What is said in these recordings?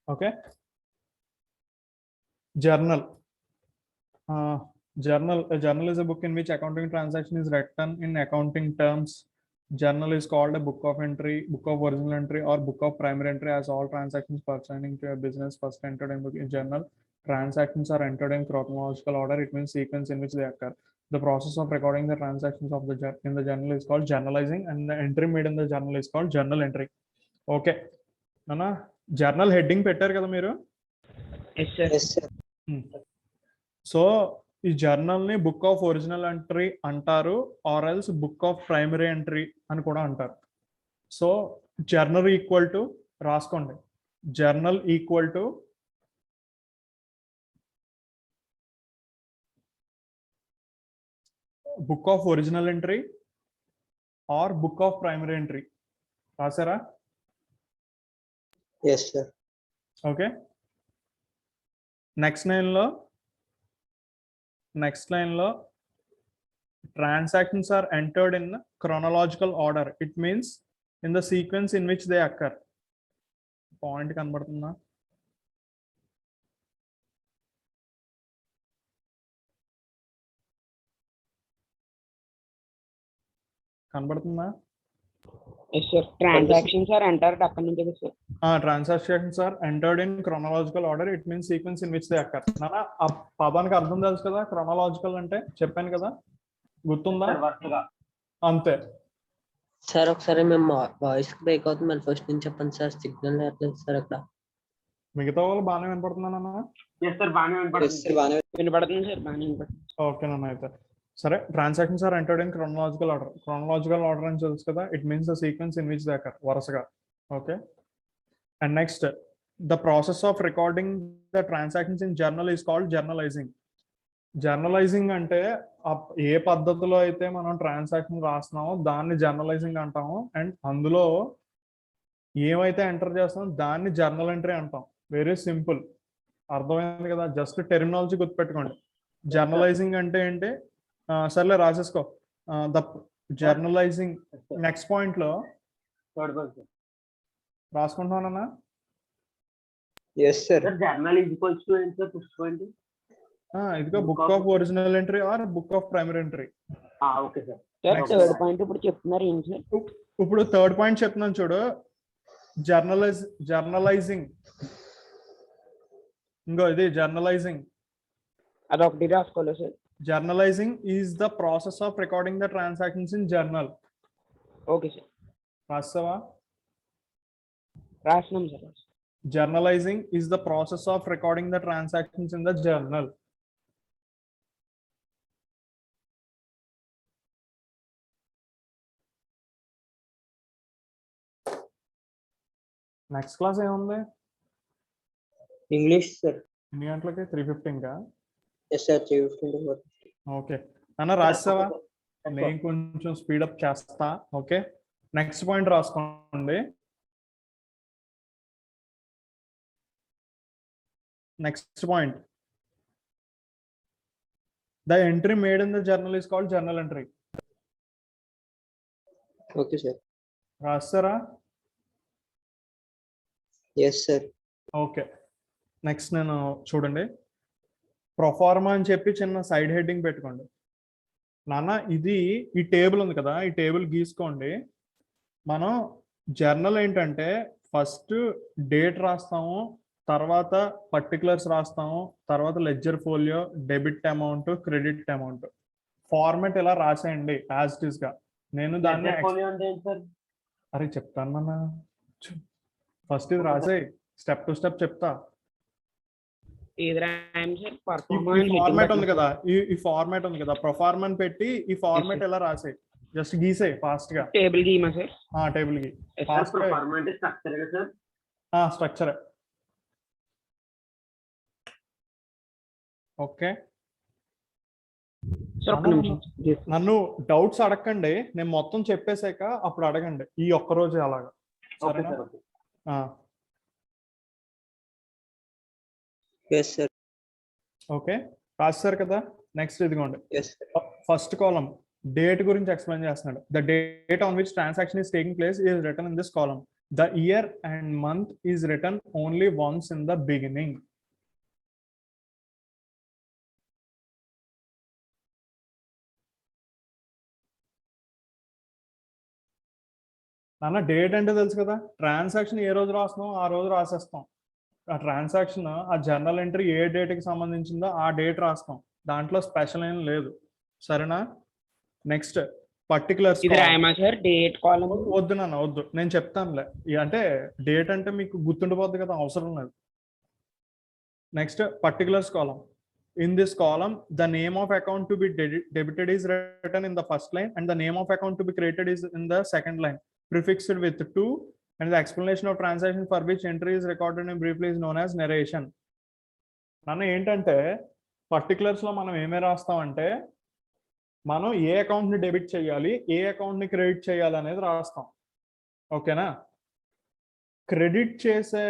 Okay. Journal. A journal is a book in which accounting transaction is written in accounting terms. Journal is called a book of entry, book of original entry, or book of primary entry, as all transactions pertaining to a business first entered in book in journal. Transactions are entered in chronological order. It means sequence in which they occur. The process of recording the transactions of in the journal is called journalizing, and the entry made in the journal is called journal entry. Okay. Nana, journal heading పెట్టారు కదా మీరు. Yes, sir. So ఈ journal ని book of original entry అంటారు, or else book of primary entry అని కూడా అంటారు. So journal equal to, రాసుకోండి, journal equal to book of original entry or book of primary entry. రాసారా? Yes, sir. Okay. Next line లో transactions are entered in chronological order. It means in the sequence in which they occur. Point కనబడుతుందా? కనబడుతుందా? Yes, sir. Transactions are entered. Transactions are entered in chronological order. It means sequence in which they occur. నానా ఆ పదానికి అర్థం తెలుసు కదా, chronological అంటే చెప్పాను కదా, గుర్తుందా? అంతే సార్ ఒకసారి మేము వాయిస్ బ్రేక్ అవుతుంది, మళ్ళీ ఫస్ట్ నుంచి చెప్పండి సార్. సిగ్నల్ లేదు సార్ అక్కడ. మిగతా వాళ్ళు బాగానే వినపడుతున్నానన్నా? వినపడుతుంది సార్, బాగానే వినపడుతుంది. ఓకే నాన్న, అయితే సరే. Transactions are entered in chronological order. Chronological order అని తెలుసు కదా, it means the sequence in which they occur, వరుసగా. Okay. And next, the process of recording the transactions in journal is called journalizing. Journalizing అంటే ఏ పద్ధతిలో అయితే మనం transaction రాస్తున్నామో దాన్ని జర్నలైజింగ్ అంటాము. అండ్ అందులో ఏమైతే ఎంటర్ చేస్తామో దాన్ని జర్నల్ ఎంట్రీ అంటాం. వెరీ సింపుల్, అర్థమైంది కదా? జస్ట్ టెర్మినాలజీ గుర్తుపెట్టుకోండి. జర్నలైజింగ్ అంటే ఏంటి? సర్లే రాసేసుకో. ద జర్నలైజింగ్ నెక్స్ట్ పాయింట్ లో రాసుకుంటున్నానన్నా? Yes, sir. Journal is equals to enter push point. ఇదిగో book of original entry or book of primary entry. Okay sir. Third point ఇప్పుడు చెప్తున్నారు ఏంటి సార్? ఇప్పుడు థర్డ్ పాయింట్ చెప్తున్నాను చూడు. జర్నలైజింగ్, ఇంకో ఇది జర్నలైజింగ్. అదొకటి రాసుకోవాలి sir. Journalizing is the process of recording the transactions in journal. Okay sir. రాస్తావా? రాసినాం sir. Journalizing is the process of recording the transactions in the journal. Next class ఏముంది? English sir. ఎన్ని గంటలకి? 3:15 కా? Yes, sir. 3:15. ఓకే అన్న, రాసావా? నేను కొంచెం speedup చేస్తా. ఓకే, నెక్స్ట్ పాయింట్ రాసుకోండి. Next point, the entry made in the journal is called journal entry. Okay, sir. రాస్తారా? Yes, sir. ఓకే. నెక్స్ట్ నేను చూడండి, ప్రొఫార్మా అని చెప్పి చిన్న సైడ్ హెడ్డింగ్ పెట్టుకోండి. నాన్న, ఇది ఈ టేబుల్ ఉంది కదా, ఈ టేబుల్ గీసుకోండి. మనం జర్నల్ ఏంటంటే ఫస్ట్ డేట్ రాస్తాము, తర్వాత పర్టికులర్స్ రాస్తాము, తర్వాత ledger folio, debit amount, credit amount. Format ఇలా రాసేయండి యాజ్ ఇట్ ఈస్ గా. నేను దాన్ని అరే చెప్తాను అన్న, ఫస్ట్ ఇది రాసే, స్టెప్ టు స్టెప్ చెప్తా. ఈ ఫార్మాట్ ఉంది కదా, ఈ ఫార్మాట్ ఉంది కదా, ప్రొఫార్మా అని పెట్టి ఈ ఫార్మాట్ ఎలా రాసే, జస్ట్ గీసే ఫాస్ట్ గా. టేబుల్ గీమా సార్? టేబుల్ గీ ఫాస్ట్ గా. స్ట్రక్చర్. ఓకే. నన్ను డౌట్స్ అడగండి, నేను మొత్తం చెప్పేశాక అప్పుడు అడగండి, ఈ ఒక్క రోజు అలాగా. సరేనా? ఓకే, రాస్తారు కదా. నెక్స్ట్ ఇదిగోండి, ఫస్ట్ కాలం డేట్ గురించి ఎక్స్ప్లెయిన్ చేస్తున్నాడు. The date on which transaction is taking place is return in this column. The year and month is written only once in the beginning. నాన్న డేట్ అంటే తెలుసు కదా, ట్రాన్సాక్షన్ ఏ రోజు రాస్తున్నాం ఆ రోజు రాసేస్తాం. ఆ ట్రాన్సాక్షన్ ఆ జర్నల్ ఎంట్రీ ఏ డేట్కి సంబంధించిందో ఆ డేట్ రాస్తాం, దాంట్లో స్పెషల్ ఏం లేదు. సరేనా? నెక్స్ట్ పర్టికులర్స్ ఇది రాయమా సార్ డేట్ కాలం? వద్దు నాన్న వద్దు, నేను చెప్తానులే. అంటే డేట్ అంటే మీకు గుర్తుండిపోద్ది కదా, అవసరం లేదు. Next particulars column. In this column, the name of account to be debited is written in the first line and the name of account to be created is in the second line, prefixed with to, and the explanation of transaction for which entry is recorded in briefly is known as narration. నాన్న ఏంటంటే particulars లో మనం ఏమే రాస్తామంటే మనం ఏ account ని debit చేయాలి, ఏ account ని credit చేయాలి అనేది రాస్తాం. ఓకేనా? క్రెడిట్ చేసే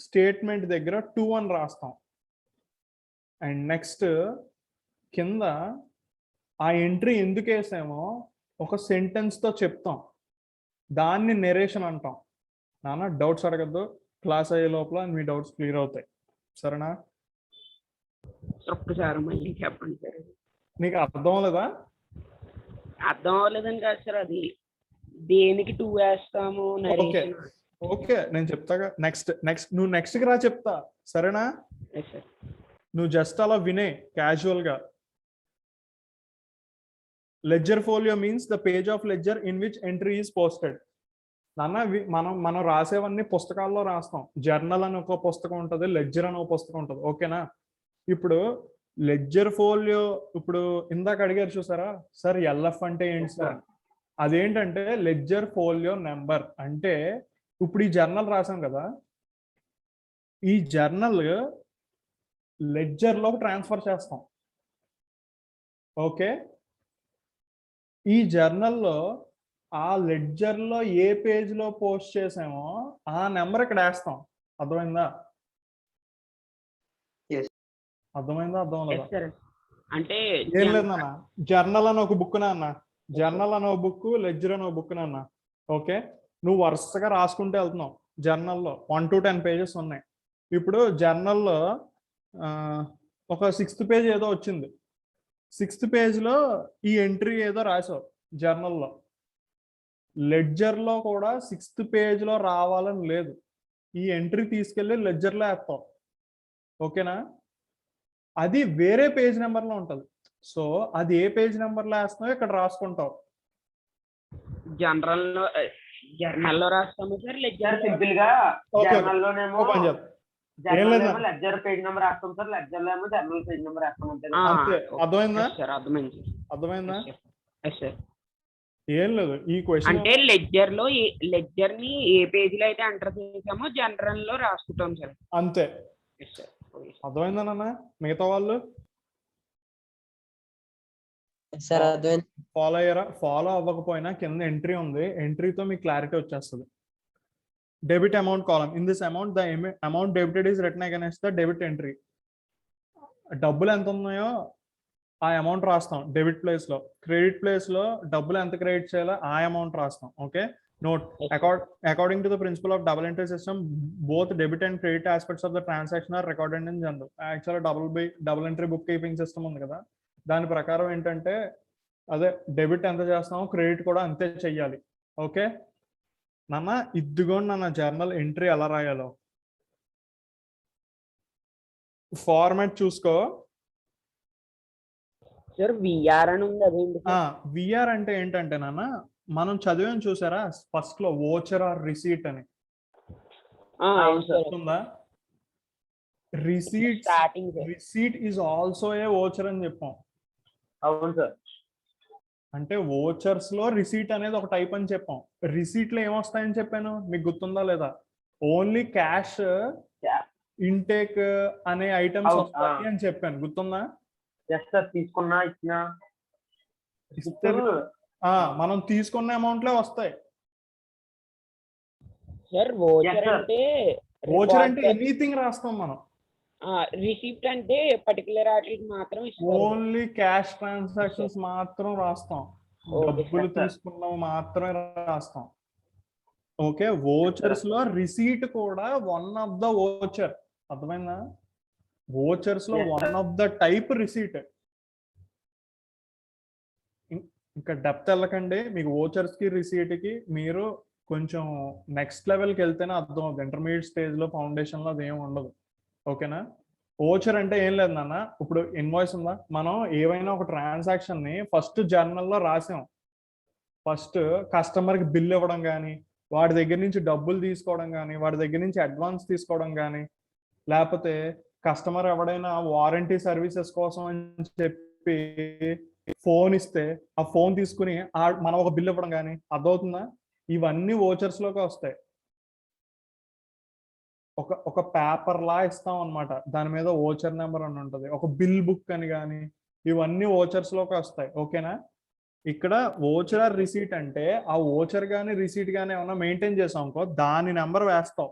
స్టేట్మెంట్ దగ్గర 2 అని రాస్తాం. అండ్ నెక్స్ట్ కింద ఆ ఎంట్రీ ఎందుకు వేసామో ఒక సెంటెన్స్తో చెప్తాం, దాన్ని నెరేషన్ అంటాం. నాన్న డౌట్స్ అడగద్దు, క్లాస్ అయ్యే లోపల మీ డౌట్స్ క్లియర్ అవుతాయి. సరేనా? ఒక్కసారి మళ్ళీ చెప్పండి సార్. నీకు అర్థం అవ్వలేదా? అర్థం అవ్వలేదని కాదు సార్, అది దేనికి 2 వేస్తాము narration? ఓకే నేను చెప్తాగా. నెక్స్ట్ నువ్వు నెక్స్ట్ కి రా చెప్తా. సరేనా? Yes, sir. నువ్వు జస్ట్ అలా వినే క్యాజువల్ గా. Ledger folio means the page of ledger in which entry is posted. నాన్న మనం రాసేవన్నీ పుస్తకాల్లో రాస్తాం. జర్నల్ అని ఒక పుస్తకం ఉంటుంది, లెడ్జర్ అని ఒక పుస్తకం ఉంటుంది. ఓకేనా? ఇప్పుడు లెడ్జర్ ఫోలియో, ఇప్పుడు ఇందాక అడిగారు చూసారా సార్ ఎల్ఎఫ్ అంటే ఏంటి సార్? అదేంటంటే లెడ్జర్ ఫోలియో నెంబర్. అంటే ఇప్పుడు ఈ జర్నల్ రాసాం కదా, ఈ జర్నల్ లెడ్జర్ లోకి ట్రాన్స్ఫర్ చేస్తాం. ఓకే? ఈ జర్నల్లో ఆ లెడ్జర్ లో ఏ పేజ్ లో పోస్ట్ చేసామో ఆ నెంబర్ ఇక్కడ వేస్తాం. అర్థమైందా? అర్థమైందా? అర్థం Yes, లేదా? sir. అంటే ఏం లేదు నాన్న, జర్నల్ అని ఒక బుక్ నాన్న, జర్నల్ అని ఒక బుక్, లెడ్జర్ అని ఒక బుక్ నాన్న. ఓకే? నువ్వు వరుసగా రాసుకుంటూ వెళ్తున్నావు. జర్నల్లో 1 to 10 పేజెస్ ఉన్నాయి. ఇప్పుడు జర్నల్లో ఒక 6th పేజ్ ఏదో వచ్చింది. 6th పేజ్లో ఈ ఎంట్రీ ఏదో రాసావు జర్నల్లో. లెడ్జర్లో కూడా 6th పేజ్లో రావాలని లేదు, ఈ ఎంట్రీ తీసుకెళ్ళి లెడ్జర్లో వేస్తావు. ఓకేనా? అది వేరే పేజ్ నెంబర్లో ఉంటుంది. సో అది ఏ పేజ్ నెంబర్లో వేస్తున్నావు ఇక్కడ రాసుకుంటావు. జర్నల్లో రాస్తాము సార్. లెడ్జర్ సింపుల్ గా జర్నల్ లోనేమో ఓపెన్ చేద్దాం. లెడ్జర్ పేజ్ నెంబర్ రాస్తాం సార్, లెడ్జర్ లో ఏమో జర్నల్ పేజ్ నెంబర్ రాస్తాం. అంతే. అర్థమైందా? సార్ అర్థమైంది. అర్థమైందా? సార్ ఏం లేదు ఈ క్వశ్చన్ అంటే లెడ్జర్ ని ఏ పేజీలో అయితే ఎంటర్ చేసామో జనరల్ లో రాసుకుంటాం సార్. అంతే. అర్థమైందా నాన్న? మిగతా వాళ్ళు సార్ అర్థమైంది. ఫాలో అయ్యారా? ఫాలో అవ్వకపోయినా కింద ఎంట్రీ ఉంది, ఎంట్రీతో మీకు క్లారిటీ వచ్చేస్తుంది. Debit amount column. In this amount the amount debited is return against the debit entry. డబ్బులు ఎంత ఉన్నాయో ఆ అమౌంట్ రాస్తాం డెబిట్ ప్లేస్ లో. క్రెడిట్ ప్లేస్ లో డబ్బులు ఎంత క్రెడిట్ చేయాలో ఆ అమౌంట్ రాస్తాం. Okay? Note, according to the principle of double entry system, both debit and credit aspects of the transaction are recorded in journal. Actually double entry bookkeeping system ఉంది కదా, దాని ప్రకారం ఏంటంటే అదే డెబిట్ ఎంత చేస్తామో క్రెడిట్ కూడా అంతే చెయ్యాలి. ఓకే నాన్న? ఇదిగోండి నాన్న జర్నల్ ఎంట్రీ ఎలా రాయాలో. ఫార్మాట్ చూసుకో. సార్ విఆర్ అని ఉంది, అదేంటి? విఆర్ అంటే ఏంటంటే నాన్న, మనం చదివాం చూసారా ఫస్ట్ లో వోచర్ ఆర్ రిసీట్ అని. Receipt is also a voucher అని చెప్పాం. అవును సార్. అంటే వోచర్స్ లో రిసీట్ అనేది ఒక టైప్ అని చెప్పాం. రిసీట్ లో ఏమొస్తాయని చెప్పాను మీకు గుర్తుందా లేదా? ఓన్లీ క్యాష్ ఇంటేక్ అనే ఐటమ్స్ వస్తాయి అని చెప్పాను, గుర్తుందా? తీసుకున్నా ఇచ్చిన మనం తీసుకున్న అమౌంట్ లో వస్తాయి. సార్ వోచర్ అంటే ఎనీథింగ్ రాస్తాం మనం. రిసిప్ట్ అంటే పర్టికులర్ వాటికి మాత్రం ఓన్లీ క్యాష్ ట్రాన్సాక్షన్స్ మాత్రం రాస్తాం, డబ్బులు తీసుకున్నవి మాత్రమే రాస్తాం. ఓకే, ఓచర్స్ లో రిసీట్ కూడా వన్ ఆఫ్ ద ఓచర్. అర్థమైందా? ఓచర్స్ లో Yes, sir. One of the type receipt. ఇంకా డెప్త్ వెళ్ళకండి, మీకు ఓచర్స్ కి రిసీట్ కి మీరు కొంచెం నెక్స్ట్ లెవెల్కి వెళ్తేనే అర్థం అవుతుంది. ఇంటర్మీడియట్ స్టేజ్ లో ఫౌండేషన్ లో అదేం ఉండదు. ఓకేనా? ఓచర్ అంటే ఏం లేదు నాన్న, ఇప్పుడు ఇన్వాయిస్ ఉందా, మనం ఏవైనా ఒక ట్రాన్సాక్షన్ ని ఫస్ట్ జర్నల్లో రాసాం. ఫస్ట్ కస్టమర్ కి బిల్ ఇవ్వడం కానీ, వాడి దగ్గర నుంచి డబ్బులు తీసుకోవడం కానీ, వాడి దగ్గర నుంచి అడ్వాన్స్ తీసుకోవడం కానీ, లేకపోతే కస్టమర్ ఎవడైనా వారంటీ సర్వీసెస్ కోసం అని చెప్పి ఫోన్ ఇస్తే ఆ ఫోన్ తీసుకుని మనం ఒక బిల్ ఇవ్వడం కానీ, అర్థమవుతుందా? ఇవన్నీ ఓచర్స్ లోకి వస్తాయి. ఒక పేపర్ లా ఇస్తాం అన్నమాట, దాని మీద ఓచర్ నెంబర్ అని ఉంటుంది, ఒక బిల్ బుక్ అని కానీ, ఇవన్నీ ఓచర్స్ లోకి వస్తాయి. ఓకేనా? ఇక్కడ ఓచర్ ఆర్ రిసీట్ అంటే ఆ ఓచర్ కానీ రిసీట్ కానీ ఏమన్నా మెయింటైన్ చేసాం అనుకో, దాని నెంబర్ వేస్తాం.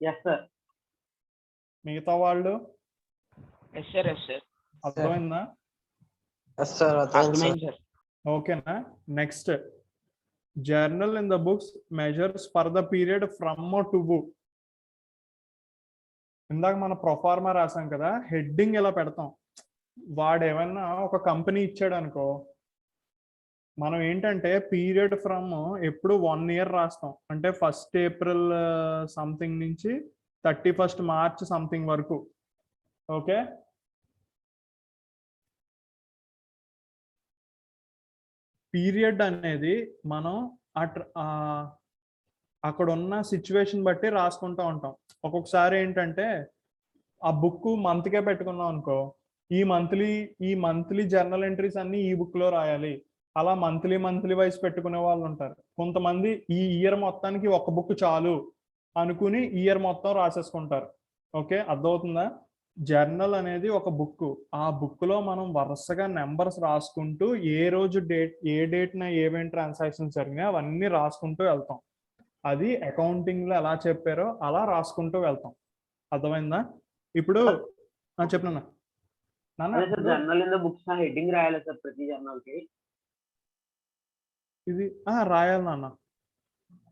Yes sir. మిగతా వాళ్ళు ఎస్ సార్, ఎస్ సార్, అర్థమైందా? అర్థమైంది సార్. ఓకేనా? Next, journal in the books measures for the period from to book. ఇందాక మన ప్రొఫార్మా రాసాం కదా, హెడ్డింగ్ ఇలా పెడతాం. వాడు ఏమన్నా ఒక కంపెనీ ఇచ్చాడు అనుకో, మనం ఏంటంటే పీరియడ్ ఫ్రమ్ ఎప్పుడు 1 year రాస్తాం. అంటే 1st April సంథింగ్ నుంచి 31st March సంథింగ్ వరకు. ఓకే, పీరియడ్ అనేది మనం అక్కడ ఉన్న సిచ్యువేషన్ బట్టి రాసుకుంటూ ఉంటాం. ఒక్కొక్కసారి ఏంటంటే ఆ బుక్ మంత్కే పెట్టుకున్నాం అనుకో, ఈ మంత్లీ జర్నల్ ఎంట్రీస్ అన్ని ఈ బుక్ లో రాయాలి. అలా మంత్లీ వైజ్ పెట్టుకునే వాళ్ళు ఉంటారు. కొంతమంది ఈ ఇయర్ మొత్తానికి ఒక బుక్ చాలు అనుకుని ఇయర్ మొత్తం రాసేసుకుంటారు. ఓకే, అర్థమవుతుందా? జర్నల్ అనేది ఒక బుక్. ఆ బుక్ లో మనం వరుసగా నెంబర్స్ రాసుకుంటూ ఏ రోజు ఏ డేట్ నా ఏమేమి ట్రాన్సాక్షన్స్ జరిగినాయి అవన్నీ రాసుకుంటూ వెళ్తాం. అది అకౌంటింగ్ లో ఎలా చెప్పారో అలా రాసుకుంటూ వెళ్తాం. అర్థమైందా? ఇప్పుడు చెప్పినా నాన్న, journal in the books heading రాయాలి సార్ ప్రతి జర్నల్ కి. ఇది రాయాలి నాన్న,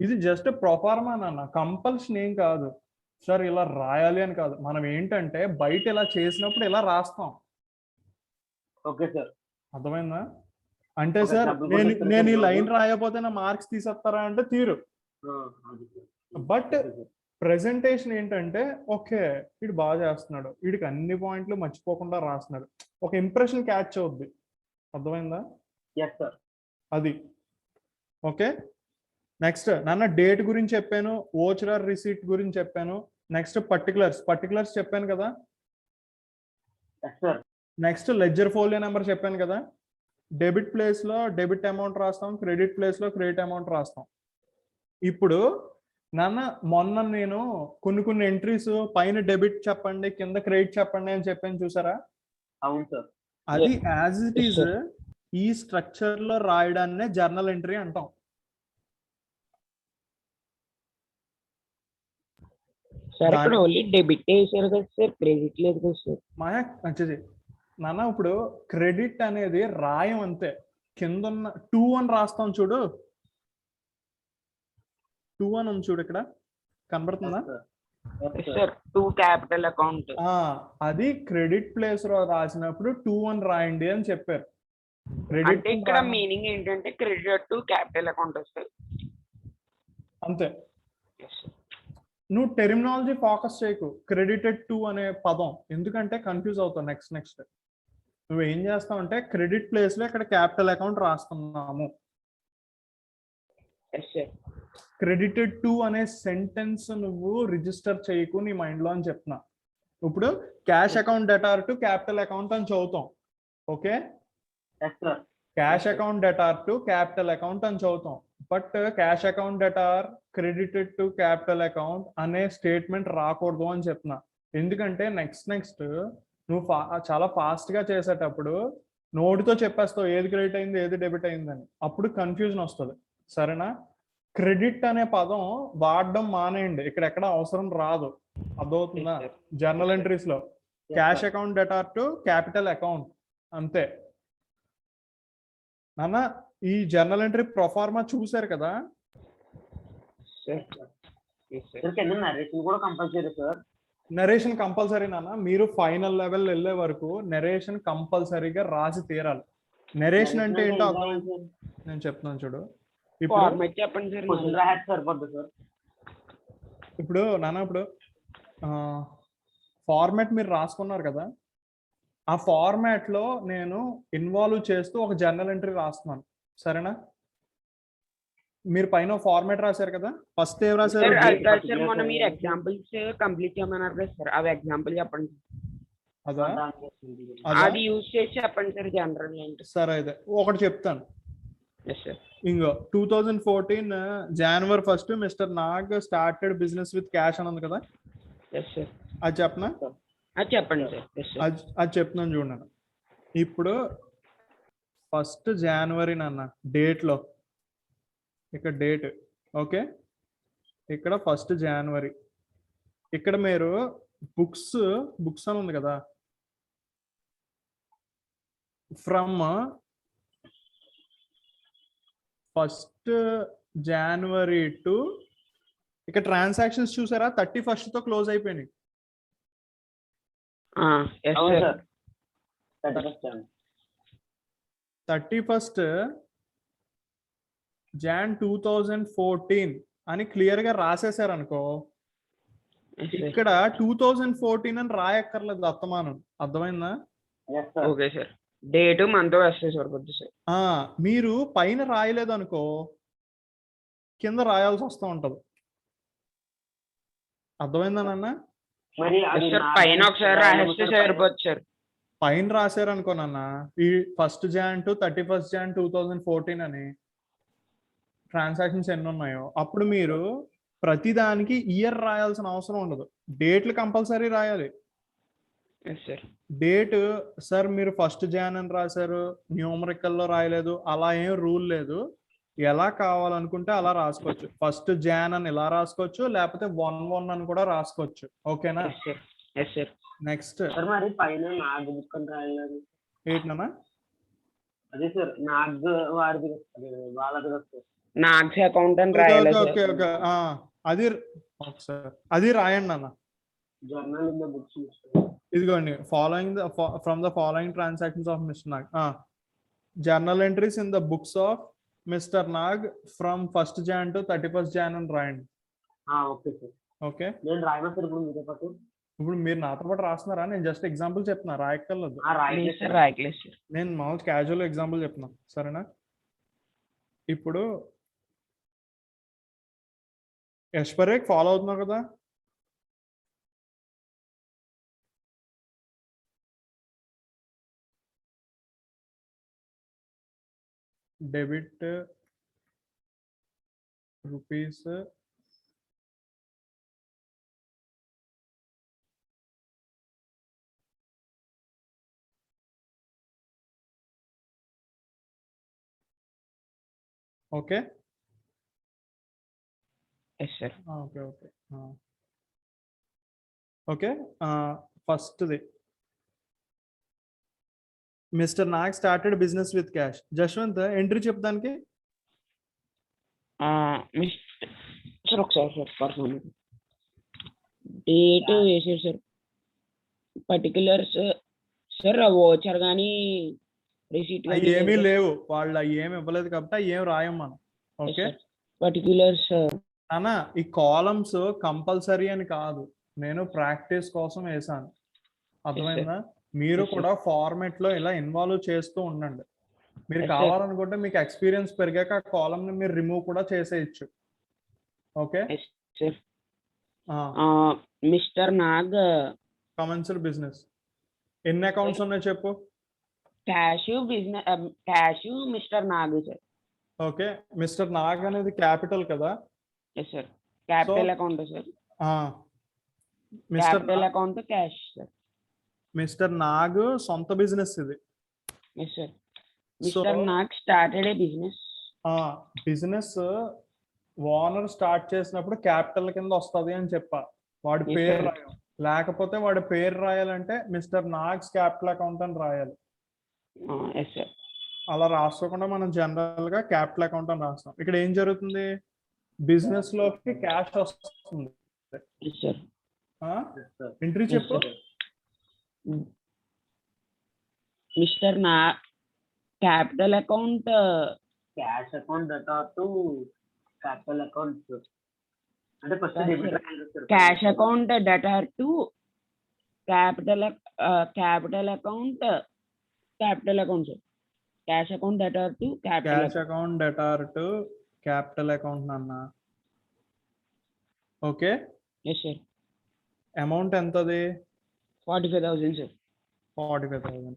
ఇది జస్ట్ ప్రొఫార్మా నాన్న, కంపల్షన్ ఏం కాదు సార్ ఇలా రాయాలి అని కాదు. మనం ఏంటంటే బయట ఇలా చేసినప్పుడు ఇలా రాస్తాం. Okay sir. అర్థమైందా? అంటే Okay, సార్ డబ్బులు కూడా ఇస్తారు నేను ఈ సార్ లైన్ రోజు. రాయకపోతే నా మార్క్స్ తీసేస్తారా అంటే తీరు. అది సార్. బట్ ప్రెజెంటేషన్ ఏంటంటే ఓకే వీడు బాగా చేస్తున్నాడు, వీడికి అన్ని పాయింట్లు మర్చిపోకుండా రాస్తున్నాడు, ఒక ఇంప్రెషన్ క్యాచ్ అవుద్ది. అర్థమైందా? Yes sir. అది ఓకే. నెక్స్ట్ నాన్న, డేట్ గురించి చెప్పాను, ఓచర్ రిసీట్ గురించి చెప్పాను. నెక్స్ట్ పర్టికులర్స్ చెప్పాను కదా. Yes sir. Next ledger folio number చెప్పాను కదా. డెబిట్ ప్లేస్ లో డెబిట్ అమౌంట్ రాస్తాం, క్రెడిట్ ప్లేస్ లో క్రెడిట్ అమౌంట్ రాస్తాం. ఇప్పుడు నాన్న మొన్న నేను కొన్ని ఎంట్రీస్ పైన డెబిట్ చెప్పండి కింద క్రెడిట్ చెప్పండి అని చెప్పాను, చూసారా? అవును సార్. అది as it Yes, is sir. ఈ స్ట్రక్చర్ లో రాయడాన్నే జర్నల్ ఎంట్రీ అంటాం. సార్ ఇక్కడ ఓన్లీ డెబిట్ వేసారు కదా సార్, క్రెడిట్ లేదు కదా సార్. మాయా మంచిది నాన్న. ఇప్పుడు క్రెడిట్ అనేది రాయం అంతే, కింద ఉన్న 2 అని రాస్తాం చూడు, 2 అని ఉంది చూడు, ఇక్కడ కనబడుతుందా? Sir 2 capital account. అది క్రెడిట్ ప్లేస్ లో రాసినప్పుడు 2 అని రాయండి అని చెప్పారు. అంటే ఇక్కడ మీనింగ్ ఏంటంటే క్రెడిట్ టు క్యాపిటల్ అకౌంట్ వస్తుంది అంతే. నువ్వు టెర్మినాలజీ ఫోకస్ చేయకు, క్రెడిటెడ్ టు అనే పదం, ఎందుకంటే కన్ఫ్యూజ్ అవుతావు నెక్స్ట్. నువ్వు ఏం చేస్తావు అంటే క్రెడిట్ ప్లేస్ లో ఇక్కడ క్యాపిటల్ అకౌంట్ రాస్తున్నాము, క్రెడిటెడ్ టు అనే సెంటెన్స్ నువ్వు రిజిస్టర్ చేయకు నీ మైండ్ లో అని చెప్తున్నా. ఇప్పుడు cash account debtor to capital account అని చదువుతాం. Okay, cash account debtor to capital account అని చదువుతాం. But cash account debtor credited to capital account అనే స్టేట్మెంట్ రాకూడదు అని చెప్తున్నా. ఎందుకంటే నెక్స్ట్ నువ్వు చాలా ఫాస్ట్ గా చేసేటప్పుడు నోటితో చెప్పేస్తావు ఏది క్రెడిట్ అయింది ఏది డెబిట్ అయిందని, అప్పుడు కన్ఫ్యూజన్ వస్తుంది. సరేనా? క్రెడిట్ అనే పదం వాడడం మానేయండి, ఇక్కడ ఎక్కడ అవసరం రాదు. అర్థమవుతుందా? జర్నల్ ఎంట్రీస్ లో cash account debtor to capital account అంతే. నాన్న ఈ జర్నల్ ఎంట్రీ ప్రొఫార్మా చూసారు కదా? సార్ ఎస్ సార్ సార్ కింద నరేషన్ కూడా కంపల్సరీ సార్. నరేషన్ కంపల్సరీ నాన్న. మీరు ఫైనల్ లెవెల్ వెళ్ళే వరకు నరేషన్ కంపల్సరీగా రాసి తీరాలి. నరేషన్ అంటే ఏంటో అర్థమైంది. నేను చెప్తున్నాను చూడు. ఇప్పుడు ఫార్మాట్ చెప్పండి సార్. క్వశ్చన్ రాస్తే సరిపోద్ది సార్. ఇప్పుడు నాన్న ఇప్పుడు ఫార్మాట్ మీరు రాసుకున్నారు కదా, ఆ ఫార్మాట్ లో నేను ఇన్వాల్వ్ చేస్తూ ఒక జర్నల్ ఎంట్రీ రాస్తున్నాను. సరేనా? మీరు పైన ఫార్మాట్ రాశారు కదా, ఫస్ట్ ఏం రాశారు? సార్ అది కాదు సార్, మొన్న మీరు ఎగ్జాంపుల్స్ కంప్లీట్ చేయమన్నారు కదా సార్, అవి ఎగ్జాంపుల్ చెప్పండి. అదా అదా? అది యూజ్ చేసి చెప్పండి సార్ జనరల్ ఏంటి. సరే అయితే ఒకటి చెప్తాను. Yes sir. ఇంకో 2014 January 1 mister Nag started business with cash అని ఉంది కదా, ఎస్ సార్. అది చెప్పనా? అది చెప్పండి సార్. Yes sir. అది చెప్తున్నాను చూడండి. ఇప్పుడు 1 January నాన్న డేట్ లో, ఇక్కడ డేట్ ఓకే, ఇక్కడ 1 January, ఇక్కడ మీరు బుక్స్ అని ఉంది కదా, ఫ్రమ్ 1 January టు ఇక్కడ ట్రాన్సాక్షన్స్ చూసారా 31st తో క్లోజ్ అయిపోయినాయి. ఎస్ అవును సార్. సార్. 31st Jan 2014 అని క్లియర్ గా రాసేసారు అనుకో, ఇక్కడ 2014 అని రాయక్కర్లేదు అత్తమానం. అర్థమైందా? Okay sir. డేట్ మంత్ వేస్తే సరిపోద్ది సార్. మీరు పైన రాయలేదు అనుకో, కింద రాయాల్సి వస్తూ ఉంటది. అర్థమైందా నాన్న? మరి ఎస్ సార్, పైన ఒకసారి రాస్తే సరిపోద్ది సార్. పైన రాశారు అనుకో నాన్న, ఈ 1 Jan టు 31st Jan 2014 అని ట్రాన్సాక్షన్స్ ఎన్ని ఉన్నాయో, అప్పుడు మీరు ప్రతిదానికి ఇయర్ రాయాల్సిన అవసరం ఉండదు. డేట్లు కంపల్సరీ రాయాలి. Yes sir. డేట్ సార్ మీరు 1 Jan అని రాశారు, న్యూమరికల్ లో రాయలేదు, అలా ఏం రూల్ లేదు. ఎలా కావాలనుకుంటే అలా రాసుకోవచ్చు. 1 Jan అని ఇలా రాసుకోవచ్చు, లేకపోతే 1/1 అని కూడా రాసుకోవచ్చు. ఓకేనా? Yes sir. Yes sir. Next sir మరి పైన నాగ్ బుక్ అని రాయాలి. ఏంటన్నా? అదే సార్ నాగ్ వారిది వాళ్ళది వస్తుంది. నాగ్స్ అకౌంట్ అని రాయాలి ఓకే సార్. ఓకే అది ఒకసారి అది రాయండి అన్న. Journal in the books. ఇదిగోండి, following from the following transactions of mister Nag, journal entries in the books of mister Nag from 1 Jan to 31st Jan అని రాయండి. Okay sir. ఓకే, నేను రాయనా సార్ ఇప్పుడు మీతో పాటు? ఇప్పుడు మీరు నాతో పాటు రాస్తున్నారా? నేను జస్ట్ ఎగ్జాంపుల్ చెప్తున్నా, రాయక్కర్లేదు. లేదు సార్, రాయట్లేదు సార్. నేను మామూలు క్యాజువల్ ఎగ్జాంపుల్ చెప్తున్నా. సరేనా? ఇప్పుడు యశ్వరేక్ ఫాలో అవుతున్నావు కదా? Debit rupees okay yes sir. Okay okay okay. ఫస్ట్ది mister Nag started business with cash. Jashwanth entry చెప్పడానికి సార్ ఒకసారి సార్ పర్సనల్ డేట్ వేసారు సార్, పర్టికులర్స్ సార్, ఓచర్ కానీ రిసీట్ ఏమీ లేవు, వాళ్ళు అవి ఏమి ఇవ్వలేదు కాబట్టి ఏం రాయం మనం. ఓకే, పర్టికులర్స్ అన్నా ఈ కాలమ్స్ కంపల్సరీ అని కాదు, నేను ప్రాక్టీస్ కోసం వేసాను. అర్థమైందా? మీరు కూడా ఫార్మెట్ లో ఇలా ఇన్వాల్వ్ చేస్తూ ఉండండి. మీరు కావాలనుకుంటే మీకు ఎక్స్పీరియన్స్ పెరిగాక ఆ కాలమ్ ని మీరు రిమూవ్ కూడా చేసేయచ్చు. Okay, mister Nag commercial business ఎన్ని అకౌంట్స్ ఉన్నాయి చెప్పు? Cash business cash mister Nag sir. Okay, mister Nag అనేది క్యాపిటల్ కదా? Yes sir, capital account sir. Mister capital account cash sir. Mister Nag సొంత బిజినెస్ ఇది. Yes sir. Mister Nag started a business. Business owner start చేసినప్పుడు capital కింద వస్తుంది అని చెప్పా. వాడి పేరు రాయాలి, లేకపోతే వాడి పేరు రాయాలంటే మిస్టర్ నాగ్స్ క్యాపిటల్ అకౌంట్ అని రాయాలి. Yes sir. అలా రాసుకోకుండా మనం జనరల్ గా క్యాపిటల్ అకౌంట్ అని రాస్తాం. ఇక్కడ ఏం జరుగుతుంది, బిజినెస్ లోకి క్యాష్ వస్తుంది. Yes sir. ఎంట్రీ చెప్పు. మిస్టర్ నా capital account cash account debtor to capital account అంటే first Yes, debit sir. Cash account debtor to capital account sir. Cash account debtor to capital cash account debtor to capital account నాన్న. Okay, yes sir. Amount ఎంతది? 45,000 sir. 45,000.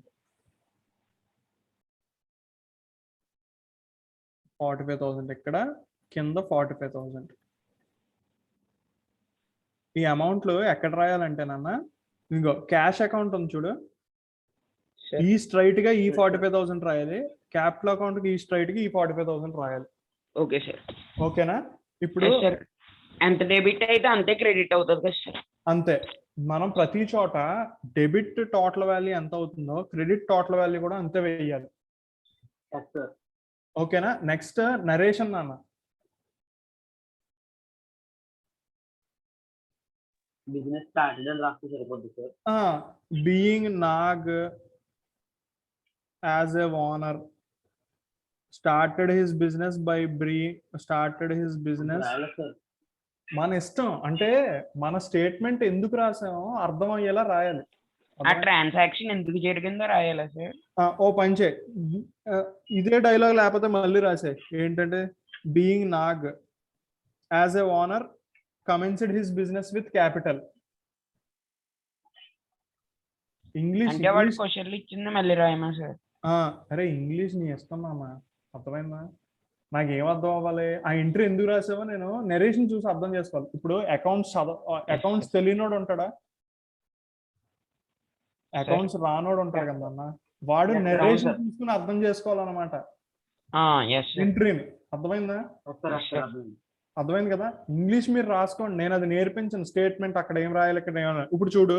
45,000 ఇక్కడ, కింద 45,000. ఈ అమౌంట్లు ఎక్కడ రాయాలంటే నాన్న, ఇంకో క్యాష్ అకౌంట్ ఉంది చూడు, Sir. ఈ స్ట్రైట్ గా ఈ 45,000 రాయాలి, క్యాపిటల్ అకౌంట్ కి ఈ స్ట్రైట్ గా ఈ 45,000 రాయాలి. Okay sir. ఓకేనా? ఇప్పుడు ఎస్ సార్. ఎంత డెబిట్ అయితే అంతే క్రెడిట్ అవుతుంది కదా సార్. అంతే, మనం ప్రతి చోట డెబిట్ టోటల్ వాల్యూ ఎంత అవుతుందో క్రెడిట్ టోటల్ వాల్యూ కూడా అంతే వేయాలి. ఓకేనా? నెక్స్ట్ నరేషన్ నాన్న. బిజినెస్ స్టార్టెడ్ అని రాస్తే సరిపోద్ది sir. Being Nag as a owner started his business by started his business. రాయాలి సార్. మన ఇష్టం, అంటే మన స్టేట్మెంట్ ఎందుకు రాసామో అర్థం అయ్యేలా రాయాలి. ఆ ట్రాన్సాక్షన్ ఎందుకు జరిగిందో రాయాలా సార్? ఓ పని చేయి, ఇదే డైలాగ్ లేకపోతే మళ్ళీ రాసే ఏంటంటే, being Nag as a owner commenced his business with capital. English అంటే వాడు క్వశ్చన్లు ఇచ్చింది మళ్ళీ రాయమా సార్? అరే ఇంగ్లీష్ నీ ఇష్టం మామ, అర్థమైందా? నాకేం అర్థం అవ్వాలి, ఆ ఎంట్రీ ఎందుకు రాసావో నేను నెరేషన్ చూసి అర్థం చేసుకోవాలి. ఇప్పుడు అకౌంట్స్ తెలియనోడు ఉంటాడా? అకౌంట్స్ రానోడు ఉంటాడు కదా అన్న, వాడు నెరేషన్ చూసుకుని అర్థం చేసుకోవాలన్నమాట ఎంట్రీని. అర్థమైందా? అర్థమైంది కదా? ఇంగ్లీష్ మీరు రాసుకోండి, నేను అది నేర్పించిన స్టేట్మెంట్ అక్కడ ఏం రాయాలి, ఇక్కడ ఏమన్నా. ఇప్పుడు చూడు,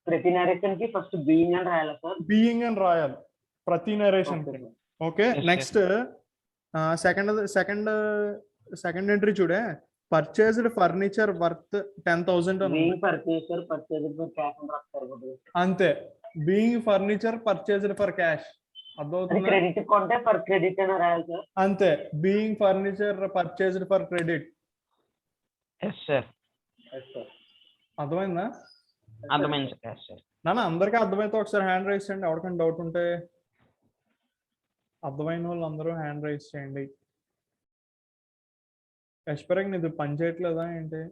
ప్రతి నరేషన్ కి ఫస్ట్ బీయింగ్ అని రాయాలి సార్. బీయింగ్ అని రాయాలి ప్రతి నరేషన్ కి. ఓకే, నెక్స్ట్ సెకండ్ ఎంట్రీ చూడే, పర్చేజ్డ్ ఫర్నిచర్ వర్త్ 10,000 అంతే. Being furniture purchased for cash. అర్థమవుతుంది? క్రెడిట్ కొంటే ఫర్ క్రెడిట్ అని రాయాలి సార్. అంతే, being furniture purchased for credit. అర్థమైందా? అర్థమైంది సార్. నాన్న అందరికీ అర్థమైతే ఒకసారి హ్యాండ్ రైజ్ చేయండి, ఎవరికైనా డౌట్ ఉంటే. అర్థమైన వాళ్ళు అందరూ హ్యాండ్ రైజ్ చేయండి. యశ్వరక్ నీది పని చేయట్లేదా ఏంటి?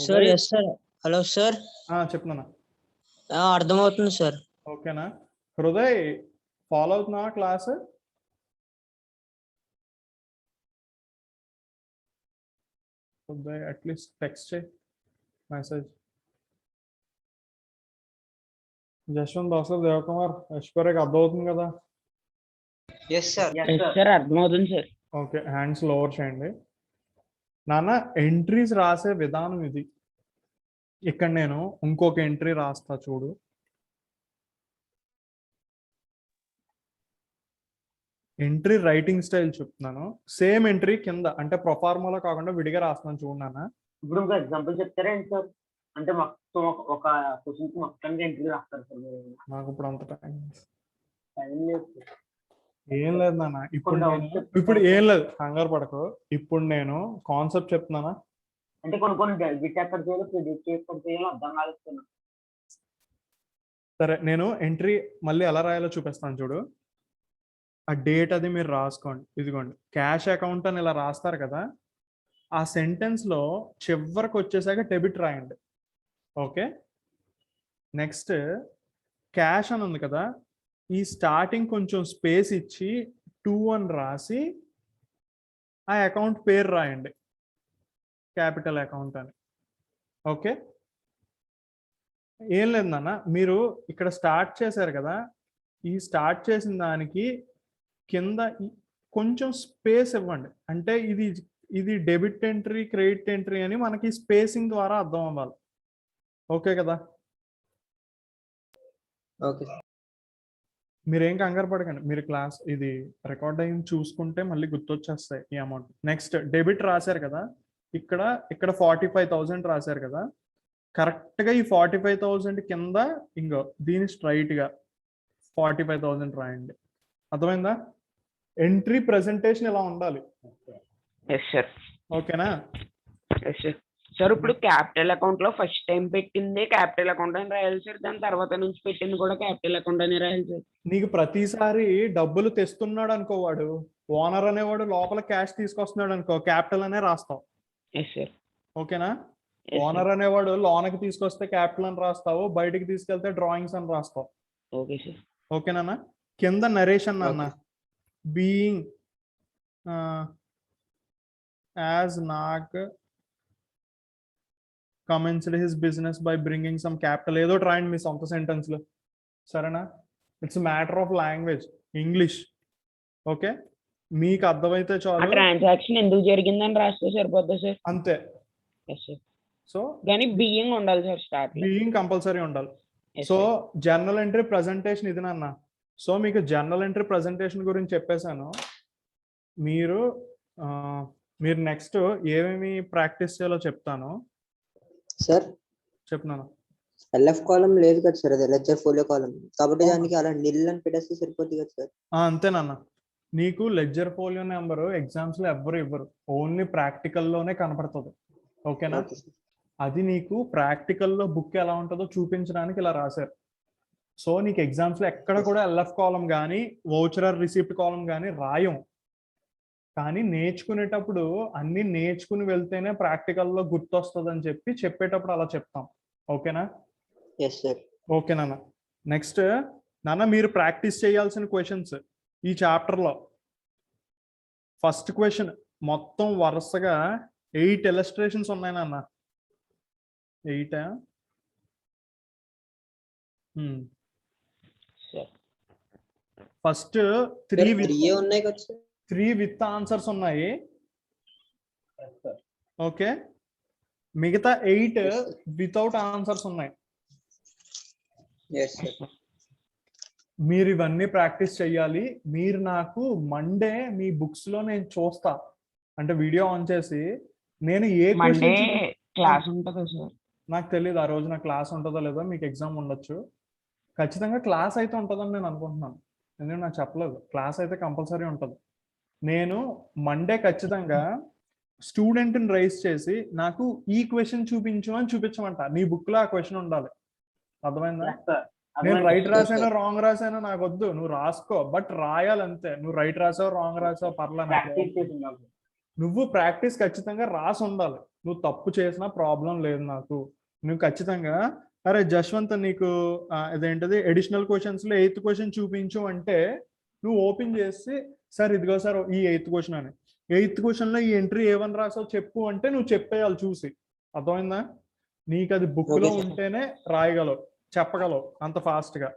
Sir yes sir. Hello sir. చెప్తున్నా, అర్థమవుతుంది సార్. ఓకేనా? హృదయ్ ఫాలో అవుతున్నావా క్లాస్? హృదయ్ అట్లీస్ట్ టెక్స్ట్ చేయి, మెసేజ్. జశ్వంత్ బాసు, దేవకుమార్, యశ్వరక్ అర్థమవుతుంది కదా? Yes sir. అర్థమవుతుంది సార్. ఓకే, హ్యాండ్స్ లోవర్ చేయండి. నాన్న ఎంట్రీస్ రాసే విధానం ఇది. ఇక్కడ నేను ఇంకొక ఎంట్రీ రాస్తా చూడు. ఎంట్రీ రైటింగ్ స్టైల్ చెప్తున్నాను, సేమ్ ఎంట్రీ కింద అంటే ప్రొఫార్మాలో కాకుండా విడిగా రాస్తున్నాను చూడు నాన్న. ఇప్పుడు ఇంకో ఎగ్జాంపుల్ చెప్తారా ఏంటి సార్? అంటే మొత్తం ఒక క్వశ్చన్ కి మొత్తానికి ఎంట్రీ రాస్తారు సార్. నాకు ఇప్పుడు అంత టైం లేదు సార్. ఏం లేదు నాన్న, ఇప్పుడు ఏం లేదు, కంగారు పడకు. ఇప్పుడు నేను కాన్సెప్ట్ చెప్తున్నానా? అంటే కొన్ని డెబిట్ ఎక్కడ చేయాలో క్రెడిట్ ఎక్కడ చేయాలో అర్థం కాలేదు. సరే, నేను ఎంట్రీ మళ్ళీ ఎలా రాయాలో చూపిస్తాను చూడు. ఆ డేట్ అది మీరు రాసుకోండి. ఇదిగోండి, క్యాష్ అకౌంట్ అని ఇలా రాస్తారు కదా, ఆ సెంటెన్స్ లో చివరికి వచ్చేసాక డెబిట్ రాయండి. ఓకే, నెక్స్ట్ క్యాష్ అని ఉంది కదా, ఈ స్టార్టింగ్ కొంచెం స్పేస్ ఇచ్చి 2 అని రాసి ఆ అకౌంట్ పేరు రాయండి, క్యాపిటల్ అకౌంట్ అని. ఓకే, ఏం లేదు నాన్న, మీరు ఇక్కడ స్టార్ట్ చేశారు కదా, ఈ స్టార్ట్ చేసిన దానికి కింద కొంచెం స్పేస్ ఇవ్వండి. అంటే ఇది డెబిట్ ఎంట్రీ, క్రెడిట్ ఎంట్రీ అని మనకి స్పేసింగ్ ద్వారా అర్థం అవ్వాలి. ఓకే కదా? ఓకే. మీరేం కంగారు పడకండి, మీరు క్లాస్ ఇది రికార్డ్ అయింది చూసుకుంటే మళ్ళీ గుర్తొచ్చేస్తాయి ఈ అమౌంట్. నెక్స్ట్ డెబిట్ రాశారు కదా, ఇక్కడ ఇక్కడ 45,000 రాశారు కదా, కరెక్ట్గా ఈ 45,000 కింద ఇంకో దీని స్ట్రైట్గా 45,000 రాయండి. అర్థమైందా? ఎంట్రీ ప్రెజెంటేషన్ ఇలా ఉండాలి. Yes sir. ఓకేనా? Yes sir. సార్ ఇప్పుడు క్యాపిటల్ అకౌంట్ లో ఫస్ట్ టైం పెట్టింది క్యాపిటల్ అకౌంట్ అని రాయాలి సార్, దాని తర్వాత నుంచి పెట్టింది కూడా క్యాపిటల్ అకౌంట్ అని రాయాలి సార్. నీకు ప్రతిసారి డబ్బులు తెస్తున్నాడు అనుకో, వాడు ఓనర్ అనేవాడు లోపల క్యాష్ తీసుకొస్తున్నాడు అనుకో, క్యాపిటల్ అనే రాస్తావు. Yes sir. ఓకేనా? Yes, sir. ఓనర్ అనేవాడు లోనకి తీసుకొస్తే క్యాపిటల్ అని రాస్తావు, బయటికి తీసుకెళ్తే డ్రాయింగ్స్ అని రాస్తావు. Okay sir. ఓకేనా? కింద నరేషన్ అన్న, being as Nag commenced his business by bringing some capital, ఏదో రాయండి మీ సొంత సెంటెన్స్ లో, సరేనా? It's matter of language, English. Okay, మీకు అర్థమైతే ఆ చాలు. ట్రాన్సాక్షన్ ఎందుకు జరిగిందని రాస్తే సరిపోద్దా సార్? అంతే. Yes sir. సో కానీ బియ్యింగ్ ఉండాలి సార్ స్టార్ట్. బీయింగ్ కంపల్సరీ ఉండాలి. సో జర్నల్ ఎంట్రీ ప్రెజెంటేషన్ ఇది నాన్న. సో మీకు జర్నల్ ఎంట్రీ ప్రెజెంటేషన్ గురించి చెప్పేశాను. మీరు మీరు నెక్స్ట్ ఏమేమి ప్రాక్టీస్ చేయాలో చెప్తాను. సార్ చెప్తున్నాను. ఎల్ఎఫ్ కాలం లేదు కదా సార్, అది లెడ్జర్ ఫోలియో కాలం, కాబట్టి దానికి అలా నిల్ అని పెట్టేస్తే సరిపోతుంది కదా సార్. అంతేనన్న, నీకు లెడ్జర్ ఫోలియో నెంబర్ ఎగ్జామ్స్ లో ఎవ్వరు ఇవ్వరు, ఓన్లీ ప్రాక్టికల్ లోనే కనపడుతుంది. ఓకేనా? అది నీకు ప్రాక్టికల్ లో బుక్ ఎలా ఉంటుందో చూపించడానికి ఇలా రాశారు. సో నీకు ఎగ్జామ్స్ లో ఎక్కడ కూడా ఎల్ఎఫ్ కాలం కానీ వౌచరర్ రిసిప్ట్ కాలం కానీ రాయం. కానీ నేర్చుకునేటప్పుడు అన్ని నేర్చుకుని వెళ్తేనే ప్రాక్టికల్లో గుర్తొస్తుంది అని చెప్పి చెప్పేటప్పుడు అలా చెప్తాం. ఓకేనా? Yes sir. ఓకే నాన్న. నెక్స్ట్ నాన్న, మీరు ప్రాక్టీస్ చేయాల్సిన క్వశ్చన్స్ ఈ చాప్టర్లో. ఫస్ట్ క్వశ్చన్ మొత్తం వరుసగా 8 ఇలస్ట్రేషన్స్ ఉన్నాయి నాన్న. 8 ఫస్ట్ 3 ఉన్నాయి కదా సార్. 3 విత్ ఆన్సర్స్ ఉన్నాయి. ఓకే, మిగతా 8 వితౌట్ ఆన్సర్స్ ఉన్నాయి. Yes sir. మీరు ఇవన్నీ ప్రాక్టీస్ చెయ్యాలి. మీరు నాకు మండే మీ బుక్స్ లో నేను చూస్తా, అంటే వీడియో ఆన్ చేసి నేను ఏ మండే క్లాస్ ఉంటుందా సార్? నాకు తెలియదు ఆ రోజు నా క్లాస్ ఉంటుందో లేదో, మీకు ఎగ్జామ్ ఉండొచ్చు. ఖచ్చితంగా క్లాస్ అయితే ఉంటుందని నేను అనుకుంటున్నాను, ఎందుకంటే నాకు చెప్పలేదు. క్లాస్ అయితే కంపల్సరీ ఉంటుంది. నేను మండే ఖచ్చితంగా స్టూడెంట్ని రైజ్ చేసి నాకు ఈ క్వశ్చన్ చూపించు అని చూపించమంట. నీ బుక్ లో ఆ క్వశ్చన్ ఉండాలి. అర్థమైందా? నేను రైట్ రాసానో రాంగ్ రాసానో నాకు వద్దు, నువ్వు రాసుకో, బట్ రాయాలంతే. నువ్వు రైట్ రాసావు రాంగ్ రాసావు పర్లేదు, నువ్వు ప్రాక్టీస్ ఖచ్చితంగా రాసి ఉండాలి. నువ్వు తప్పు చేసినా ప్రాబ్లం లేదు నాకు. నువ్వు ఖచ్చితంగా అరే జశ్వంత్ నీకు ఇదేంటది అడిషనల్ క్వశ్చన్స్ లో 8th క్వశ్చన్ చూపించు అంటే నువ్వు ఓపెన్ చేసి సార్ ఇదిగో సార్ ఈ 8th క్వశ్చన్ అని, 8th క్వశ్చన్ లో ఈ ఎంట్రీ ఏమని రాసావు చెప్పు అంటే నువ్వు చెప్పేయాలి చూసి. అర్థమైందా? నీకు అది బుక్ లో ఉంటేనే రాయగలవు, చెప్పగలవు అంత ఫాస్ట్ గా.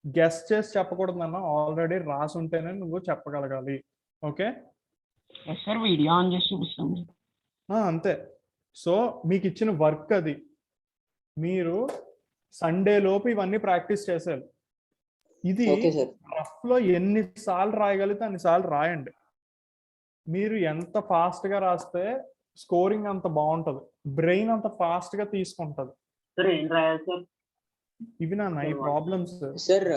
గెస్ చేసి చెప్పకూడదు అన్న, ఆల్రెడీ రాసి ఉంటేనే నువ్వు చెప్పగలగాలి. ఓకే సార్, వీడియో ఆన్ చేసి చూపిస్తాం. అంతే. సో మీకు ఇచ్చిన వర్క్ అది, మీరు సండే లోపు ఇవన్నీ ప్రాక్టీస్ చేసేయాలి. ఇది రఫ్ లో ఎన్నిసార్లు రాయగలిగితే అన్నిసార్లు రాయండి. మీరు ఎంత ఫాస్ట్ గా రాస్తే స్కోరింగ్ అంత బాగుంటది, బ్రెయిన్ అంత ఫాస్ట్ గా తీసుకుంటది. ఇవి నాన్న ఈ ప్రాబ్లమ్స్. సార్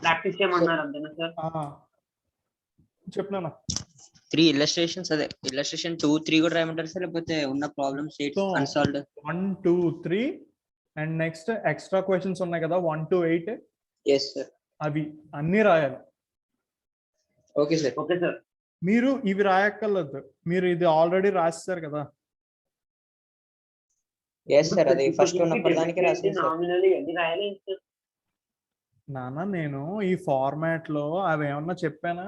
ప్రాక్టీస్ చేయమన్నారు అంతేనా సార్? చెప్పినా 3 ఇల్లస్ట్రేషన్స్, అదే ఇల్లస్ట్రేషన్ 2, 3 కూడా రాయమంటారు సార్, లేకపోతే ఉన్న problems unsolved 1, 2, 3 and next extra questions ఉన్నాయి కదా 1 to 8. Yes sir. అవి అన్ని రాయాలి. Okay sir. Okay sir. మీరు ఇవి రాయక్కర్లేదు, మీరు ఇది ఆల్రెడీ రాసేసారు కదా. ఎస్ సార్, అది ఫస్ట్ ఉన్నప్పుడు దానికి రాసేసారు నాన్న. నేను ఈ ఫార్మాట్ లో అవి ఏమన్నా చెప్పానా?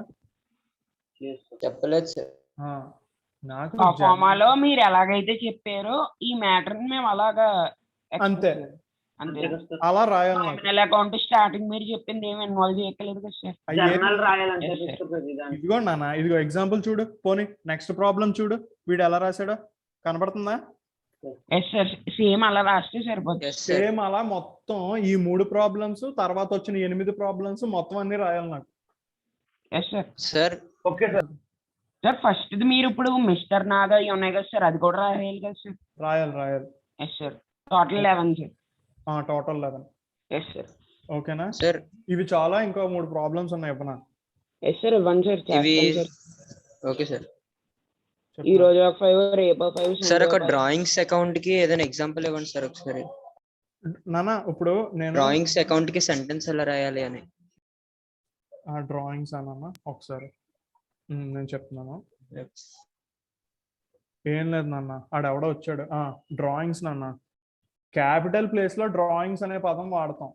చెప్పలేదు సార్. నాకు ఆ ఫార్మాలో మీరు ఎలాగైతే చెప్పారో ఈ మ్యాటర్ మేము అలాగా అంతే అంతే అలా రాయాలి. నామినల్ అకౌంట్ స్టార్టింగ్ మీరు చెప్పింది ఏమి ఇన్వాల్వ్ చేయట్లేదు కదా సార్. ఇదిగో నాన్న, ఇదిగో ఎగ్జాంపుల్ చూడు. పోనీ నెక్స్ట్ ప్రాబ్లం చూడు, వీడు ఎలా రాశాడో కనపడుతుందా? ఎస్ సార్ సేమ్ అలా రాస్తే సరిపోతుంది. Yes sir. సేమ్ అలా మొత్తం ఈ 3 ప్రాబ్లమ్స్ తర్వాత వచ్చిన 8 ప్రాబ్లమ్స్ మొత్తం అన్ని రాయాలి నాకు. Yes sir. Sir okay sir. Sir first మీరు ఇప్పుడు మిస్టర్ నాగా ఇవి ఉన్నాయి కదా సార్, అది కూడా రాయాలి కదా సార్. రాయాలి. Yes sir. Total 11 sir. Total 11. Yes sir. ఓకేనా? సార్ ఇవి చాలా ఇంకో 3 ప్రాబ్లమ్స్ ఉన్నాయి ఇవ్వనా? ఎస్ సార్ ఇవ్వండి సార్. ఇవి చేస్తాను సార్. Okay sir. ఈ రోజు ఒక 5 రేపు ఒక 5 సార్ ఒక డ్రాయింగ్స్ అకౌంట్ కి ఏదైనా ఎగ్జాంపుల్ ఇవ్వండి సార్ ఒకసారి. నాన్న ఇప్పుడు నేను డ్రాయింగ్స్ అకౌంట్ కి సెంటెన్స్ ఎలా రాయాలి అని. డ్రాయింగ్స్ అన్న ఒకసారి నేను చెప్తున్నాను. ఏం లేదు నాన్న, ఆడెవడో వచ్చాడు. డ్రాయింగ్స్ నాన్న, క్యాపిటల్ ప్లేస్ లో డ్రాయింగ్స్ అనే పదం వాడతాం.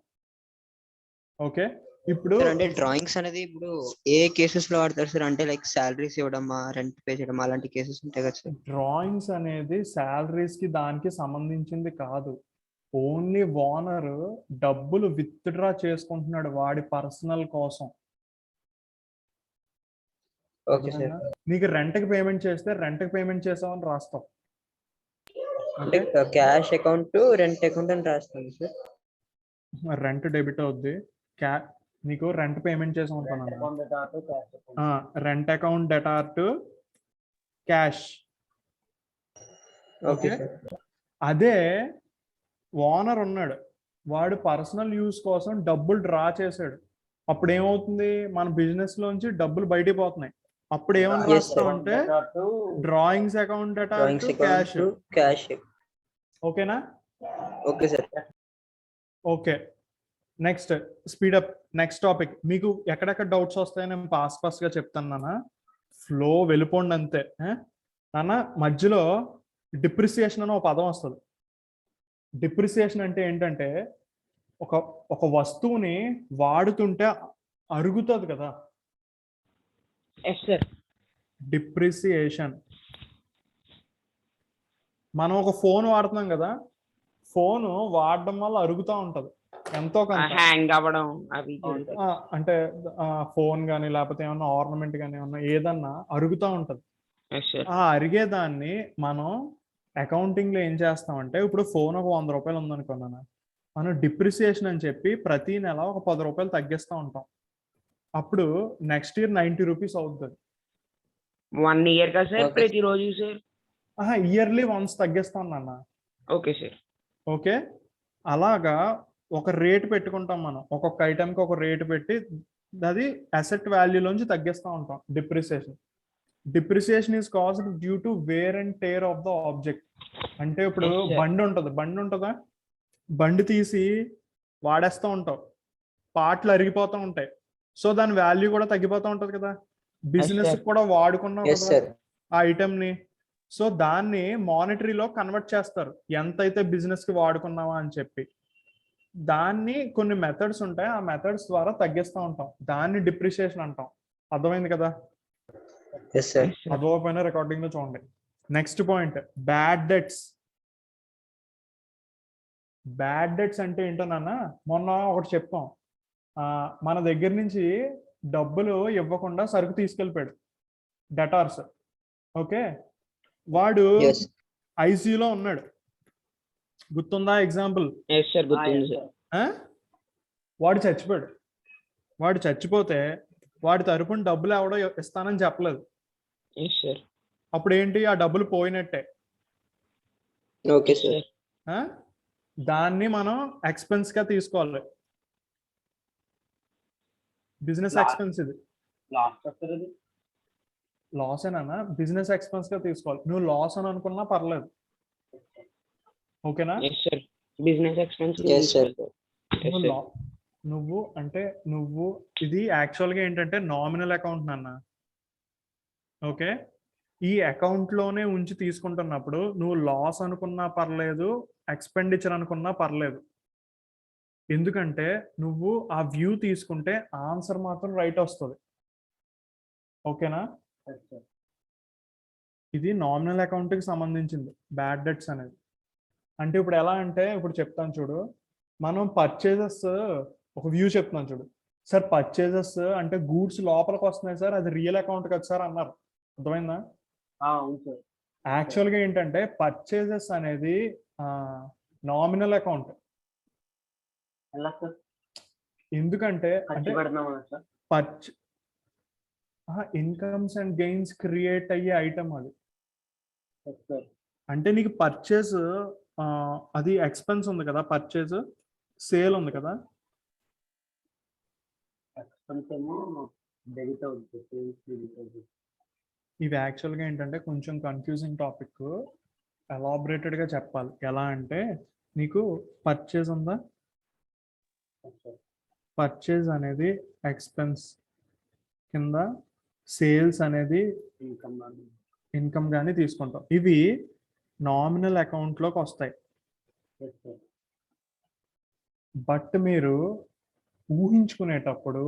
ఓకే, ఇప్పుడు అంటే డ్రాయింగ్స్ అనేది ఇప్పుడు ఏ కేసెస్ లో వాడతారు సార్? అంటే లైక్ సాలరీస్ ఇవ్వడమా, రెంట్ పే చేయడం అలాంటి కేసెస్ ఉంటాయి కదా సార్. డ్రాయింగ్స్ అనేది సాలరీస్ కి దానికి సంబంధించింది కాదు. ఓన్లీ ఓనర్ డబ్బులు విత్డ్రా చేసుకుంటున్నాడు వాడి పర్సనల్ కోసం. Okay sir. నీకు రెంట్ కి పేమెంట్ చేస్తే రెంట్ కి పేమెంట్ చేసావని రాస్తాం. అంటే క్యాష్ అకౌంట్, రెంట్ అకౌంట్ అని రాస్తాను సార్. రెంట్ డెబిట్ అవుద్ది. నీకు రెంట్ పేమెంట్ చేసి ఉంటాను. Rent account debtor to cash. Okay, అదే ఓనర్ ఉన్నాడు, వాడు పర్సనల్ యూస్ కోసం డబ్బులు డ్రా చేశాడు. అప్పుడు ఏమవుతుంది, మన బిజినెస్ లోంచి డబ్బులు బయటికి పోతున్నాయి. అప్పుడు ఏమని రాస్తాం అంటే drawings account debtor to cash. Cash. ఓకేనా? Okay sir. Okay, next speed up. Next topic. మీకు ఎక్కడెక్కడ డౌట్స్ వస్తాయో నేను ఫాస్ట్ గా చెప్తాను నాన్న, ఫ్లో వెళ్ళిపోండి అంతే. నాన్న మధ్యలో డిప్రిసియేషన్ అని ఒక పదం వస్తుంది. డిప్రిసియేషన్ అంటే ఏంటంటే ఒక వస్తువుని వాడుతుంటే అరుగుతుంది కదా. Yes sir. డిప్రిసియేషన్. మనం ఒక ఫోన్ వాడుతున్నాం కదా, ఫోన్ వాడడం వల్ల అరుగుతూ ఉంటది ఎంతో కొంత. హ్యాంగ్ అవ్వడం అవి అంటే ఫోన్ కానీ లేకపోతే ఏమన్నా ఆర్నమెంట్ కానీ ఏమన్నా ఏదన్నా అరుగుతూ ఉంటది. ఆ అరిగేదాన్ని మనం అకౌంటింగ్ లో ఏం చేస్తామంటే, ఇప్పుడు ఫోన్ ఒక 100 రూపాయలు ఉందనుకున్నాను, మనం డిప్రిసియేషన్ అని చెప్పి ప్రతి నెల ఒక 10 రూపాయలు తగ్గిస్తూ ఉంటాం. అప్పుడు నెక్స్ట్ ఇయర్ 90 రూపీస్ అవుతుంది. 1 ఇయర్ కదా సార్? ప్రతిరోజు సార్? ఇయర్లీ వన్స్ తగ్గిస్తాం నాన్న. Okay sir. ఓకే, అలాగా ఒక రేట్ పెట్టుకుంటాం మనం. ఒక్కొక్క ఐటమ్కి ఒక రేటు పెట్టి అది అసెట్ వాల్యూలోంచి తగ్గిస్తూ ఉంటాం. Depreciation is caused due to wear and tear of the object. అంటే ఇప్పుడు బండి ఉంటుందా, బండి తీసి వాడేస్తూ ఉంటాం, పార్ట్లు అరిగిపోతూ ఉంటాయి. సో దాని వాల్యూ కూడా తగ్గిపోతూ ఉంటది కదా. బిజినెస్ కూడా వాడుకున్నాం ఆ ఐటమ్ ని. సో దాన్ని మానిటరీలో కన్వర్ట్ చేస్తారు, ఎంతైతే బిజినెస్ కి వాడుకున్నావా అని చెప్పి. దాన్ని కొన్ని మెథడ్స్ ఉంటాయి, ఆ మెథడ్స్ ద్వారా తగ్గిస్తూ ఉంటాం. దాన్ని డిప్రిసియేషన్ అంటాం. అర్థమైంది కదా? అదోపైన రికార్డింగ్ లో చూడండి. Next point, bad debts. Bad debts అంటే ఏంటో నాన్న, మొన్న ఒకటి చెప్తాం. మన దగ్గర నుంచి డబ్బులు ఇవ్వకుండా సరుకు తీసుకెళ్ళిపోయాడు, డెటార్స్. ఓకే, వాడు ఐసీయూలో ఉన్నాడు, గుర్తుందా ఎగ్జాంపుల్? వాడు చచ్చిపోయాడు. వాడు చచ్చిపోతే వాడి తరపున డబ్బులు ఎవడో ఇస్తానని చెప్పలేదు. అప్పుడు ఏంటి, ఆ డబ్బులు పోయినట్టే. దాన్ని మనం ఎక్స్పెన్స్ గా తీసుకోవాలి. Business expense. ఇది లాస్ ఏనా, బిజినెస్ ఎక్స్పెన్స్ గా తీసుకోవాలి. నువ్వు లాస్ అని అనుకున్నా పర్లేదు. ఓకేనా? Business expense. నువ్వు ఇది యాక్చువల్ గా ఏంటంటే నామినల్ అకౌంట్ నాన్న. ఓకే, ఈ అకౌంట్ లోనే ఉంచి తీసుకుంటున్నప్పుడు నువ్వు లాస్ అనుకున్నా పర్లేదు, ఎక్స్పెండిచర్ అనుకున్నా పర్లేదు. ఎందుకంటే నువ్వు ఆ వ్యూ తీసుకుంటే ఆన్సర్ మాత్రం రైట్ వస్తుంది. ఓకేనా? ఇది నామినల్ అకౌంట్ కి సంబంధించింది బ్యాడ్ డెట్స్ అనేది. అంటే ఇప్పుడు ఎలా అంటే, ఇప్పుడు చెప్తాను చూడు, మనం పర్చేజెస్ ఒక వ్యూ చెప్తున్నాను చూడు. సార్ పర్చేజెస్ అంటే గూడ్స్ లోపలికి వస్తున్నాయి సార్, అది రియల్ అకౌంట్ కదా సార్ అన్నారు. అర్థమైందా? యాక్చువల్గా ఏంటంటే పర్చేజెస్ అనేది నామినల్ అకౌంట్. ఎలా సార్? ఎందుకంటే ఖర్చు అంటే పెడుతున్నామా sir? Incomes and gains create అయ్యే ఐటమ్ అది. Yes sir. అంటే నీకు పర్చేజ్ అది ఎక్స్పెన్స్ ఉంది కదా, పర్చేజ్ సేల్ ఉంది కదా. ఎక్స్పెన్స్ ఏమో డెబిట్ అవుతుంది, సేల్స్ డెబిట్ అవుతుంది. ఇవి యాక్చువల్గా ఏంటంటే కొంచెం కన్ఫ్యూజింగ్ టాపిక్, ఎలాబరేటెడ్గా చెప్పాలి. ఎలా అంటే నీకు పర్చేజ్ ఉందా, ఎస్ సార్. పర్చేజ్ అనేది ఎక్స్పెన్స్ కింద, సేల్స్ అనేది ఇన్కమ్ ఇన్కమ్ కానీ తీసుకుంటాం. ఇవి నామినల్ అకౌంట్లోకి వస్తాయి. Yes sir. బట్ మీరు ఊహించుకునేటప్పుడు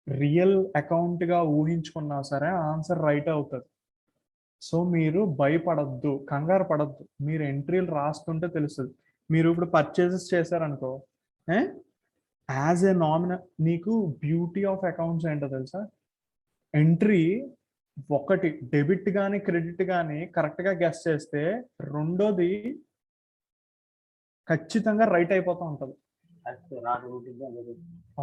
రియల్ అకౌంట్గా ఊహించుకున్నా సరే ఆన్సర్ రైట్ అవుతుంది. సో మీరు భయపడద్దు, కంగారు పడద్దు. మీరు ఎంట్రీలు రాస్తుంటే తెలుస్తుంది. మీరు ఇప్పుడు పర్చేజెస్ చేశారనుకో, యాజ్ ఏ నామినల్, నీకు బ్యూటీ ఆఫ్ అకౌంట్స్ ఏంటో తెలుసా? ఎంట్రీ ఒకటి డెబిట్ కానీ క్రెడిట్ కానీ కరెక్ట్గా గెస్ చేస్తే రెండోది ఖచ్చితంగా రైట్ అయిపోతూ ఉంటుంది. Yes sir.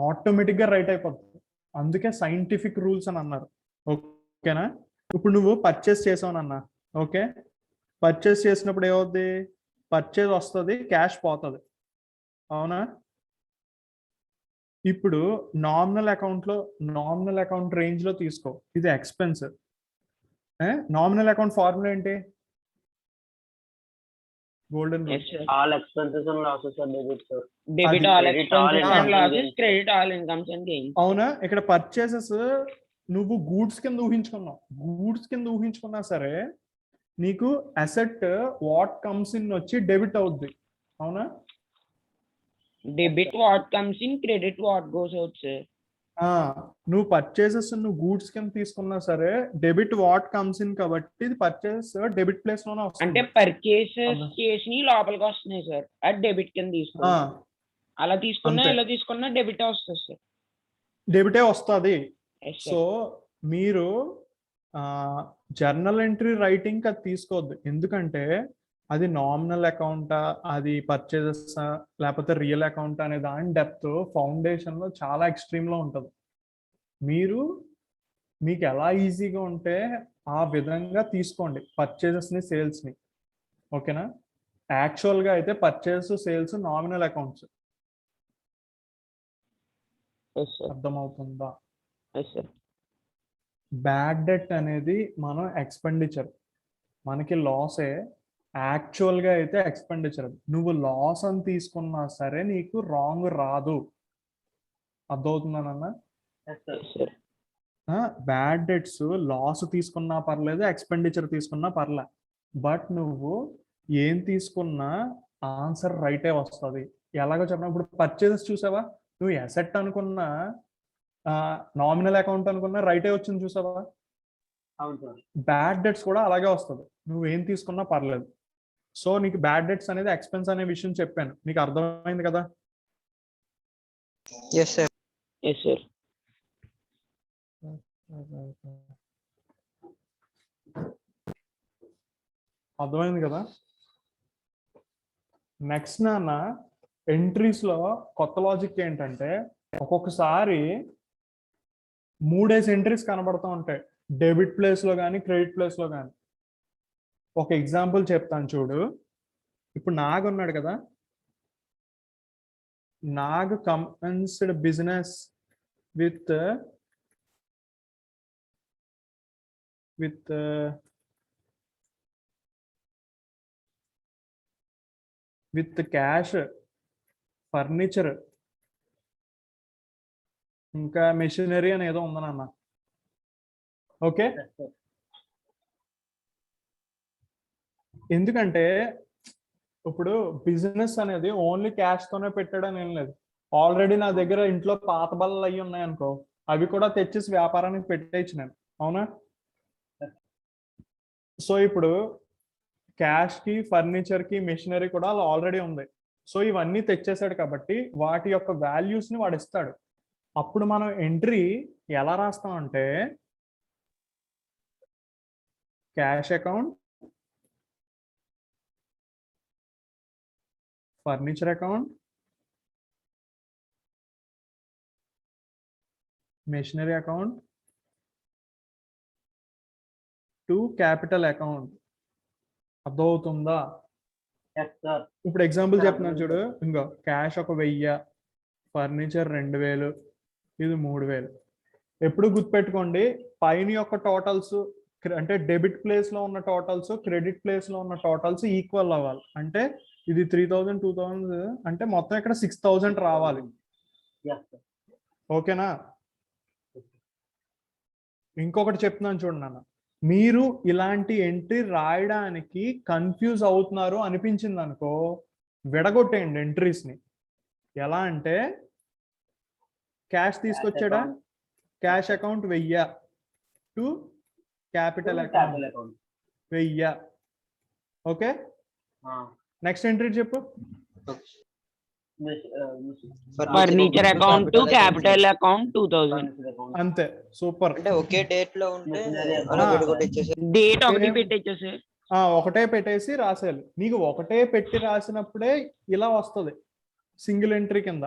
ఆటోమేటిక్గా రైట్ అయిపోతుంది. అందుకే సైంటిఫిక్ రూల్స్ అని అన్నారు. ఓకేనా? ఇప్పుడు నువ్వు పర్చేస్ చేసావునన్నా, ఓకే, పర్చేస్ చేసినప్పుడు ఏమవుద్ది? పర్చేజ్ వస్తుంది, క్యాష్ పోతుంది, అవునా? ఇప్పుడు నామినల్ అకౌంట్ రేంజ్లో తీసుకో, ఇది ఎక్స్పెన్స్. నామినల్ అకౌంట్ ఫార్ములా ఏంటి? Golden rule. Yes sir. All expenses and losses are debit sir. Debit అది all credit all expenses incomes and and losses, gains. Credit all incomes and gains. అవునా? ఇక్కడ purchases నువ్వు goods కింద ఊహించుకున్నావు. Goods కింద ఊహించుకున్నా సరే నీకు asset what comes in వచ్చి debit అవుద్ది, అవునా? Debit what comes in, credit what goes out sir. నువ్వు పర్చేసెస్ నువ్వు గూడ్స్ కింద తీసుకున్నా సరే డెబిట్ వాట్ కమ్స్ ఇన్ కాబట్టి ఇది పర్చేసెస్ డెబిట్ ప్లేస్ లోనే అంటే వస్తుంది. పర్చేసెస్ అవునా? చేసి లోపలికి వస్తున్నాయి సార్, అది డెబిట్ కింద తీసుకున్నా. అలా తీసుకున్నా అంతే. ఇలా తీసుకున్నా డెబిట్ వస్తుంది సార్. డెబిటే వస్తుంది. Yes so sir. మీరు జర్నల్ ఎంట్రీ రైటింగ్ అది తీసుకోవద్దు. ఎందుకంటే అది నామినల్ అకౌంటా, అది పర్చేజెస్ లేకపోతే రియల్ అకౌంట్ అనే దాని డెప్త్ ఫౌండేషన్ లో చాలా ఎక్స్ట్రీమ్ లో ఉంటుంది. మీకు ఎలా ఈజీగా ఉంటే ఆ విధంగా తీసుకోండి పర్చేజెస్ ని, సేల్స్ ని, ఓకేనా? యాక్చువల్ గా అయితే purchase sales nominal accounts. Yes sir. అర్థమవుతుందా? Yes sir. బ్యాడ్ డెట్ అనేది మనం ఎక్స్పెండిచర్, మనకి లాసే. యాక్చువల్గా అయితే ఎక్స్పెండిచర్. నువ్వు లాస్ అని తీసుకున్నా సరే నీకు రాంగ్ రాదు. అర్థమవుతుందన్న? Yes sir. Yes sir. Bad debts loss తీసుకున్నా పర్లేదు, ఎక్స్పెండిచర్ తీసుకున్నా పర్లే. బట్ నువ్వు ఏం తీసుకున్నా ఆన్సర్ రైటే వస్తుంది. ఎలాగో చెప్పిన, ఇప్పుడు పర్చేజెస్ చూసావా, నువ్వు అసెట్ అనుకున్నా, నామినల్ అకౌంట్ అనుకున్నా రైటే వచ్చింది, చూసావా? అవును సార్. బ్యాడ్ డెట్స్ కూడా అలాగే వస్తుంది, నువ్వు ఏం తీసుకున్నా పర్లేదు. సో నీకు బ్యాడ్ డెట్స్ అనేది ఎక్స్పెన్స్ అనే విషయం చెప్పాను, నీకు అర్థమైంది కదా? Yes sir. Yes sir. అర్థమైంది కదా? నెక్స్ట్ నాన్న, ఎంట్రీస్ లో కొత్త లాజిక్ ఏంటంటే ఒక్కొక్కసారి 3 ఎంట్రీస్ కనబడుతూ ఉంటాయి, డెబిట్ ప్లేస్ లో కానీ క్రెడిట్ ప్లేస్ లో కానీ. ఒక ఎగ్జాంపుల్ చెప్తాను చూడు. ఇప్పుడు నాగ్ ఉన్నాడు కదా, Nag commenced business with cash, furniture, ఇంకా మెషినరీ అని ఏదో ఉందనన్న. Okay, yes sir. ఎందుకంటే ఇప్పుడు బిజినెస్ అనేది ఓన్లీ క్యాష్ తోనే పెట్టడం ఏం లేదు. ఆల్రెడీ నా దగ్గర ఇంట్లో పాత బల్లలు అయ్యి ఉన్నాయనుకో, అవి కూడా తెచ్చేసి వ్యాపారానికి పెట్టేయచ్చు నేను, అవునా? సో ఇప్పుడు క్యాష్ కి, ఫర్నిచర్ కి, మెషినరీ కూడా అలా ఆల్రెడీ ఉంది. సో ఇవన్నీ తెచ్చేసాడు కాబట్టి వాటి యొక్క వాల్యూస్ ని వాడు ఇస్తాడు. అప్పుడు మనం ఎంట్రీ ఎలా రాస్తామంటే cash account furniture account, machinery account to capital account. అర్థమవుతుందా? Yes sir. ఇప్పుడు ఎగ్జాంపుల్ Sir, చెప్తున్నాను చూడు. ఇంకో క్యాష్ ఒక 1000, ఫర్నిచర్ 2000, ఇది 3000. ఎప్పుడు గుర్తుపెట్టుకోండి, పైన యొక్క టోటల్స్ అంటే డెబిట్ ప్లేస్ లో ఉన్న టోటల్స్, క్రెడిట్ ప్లేస్ లో ఉన్న టోటల్స్ ఈక్వల్ అవ్వాలి. అంటే ఇది 3000, 2000 అంటే మొత్తం ఇక్కడ 6000 రావాలి. Yes sir. ఓకేనా? ఇంకొకటి చెప్తున్నాను చూడండి నాన్న, మీరు ఇలాంటి ఎంట్రీ రాయడానికి కన్ఫ్యూజ్ అవుతున్నారు అనిపించింది అనుకో, విడగొట్టేయండి ఎంట్రీస్ ని. ఎలా అంటే క్యాష్ తీసుకొచ్చాడా, cash account 1000 to capital account capital account. 1000. Okay, next entry చెప్పు. Furniture account to capital account 2000. అంతే, సూపర్. అంటే ఒకే డేట్ లో ఉంటే Machinery అలా account. విడగొట్టేసేసి డేట్ ఒకటి పెట్టచ్చు సార్. ఒకటే పెట్టేసి రాసేయాలి. నీకు ఒకటే పెట్టి రాసినప్పుడే ఇలా వస్తుంది సింగిల్ ఎంట్రీ కింద.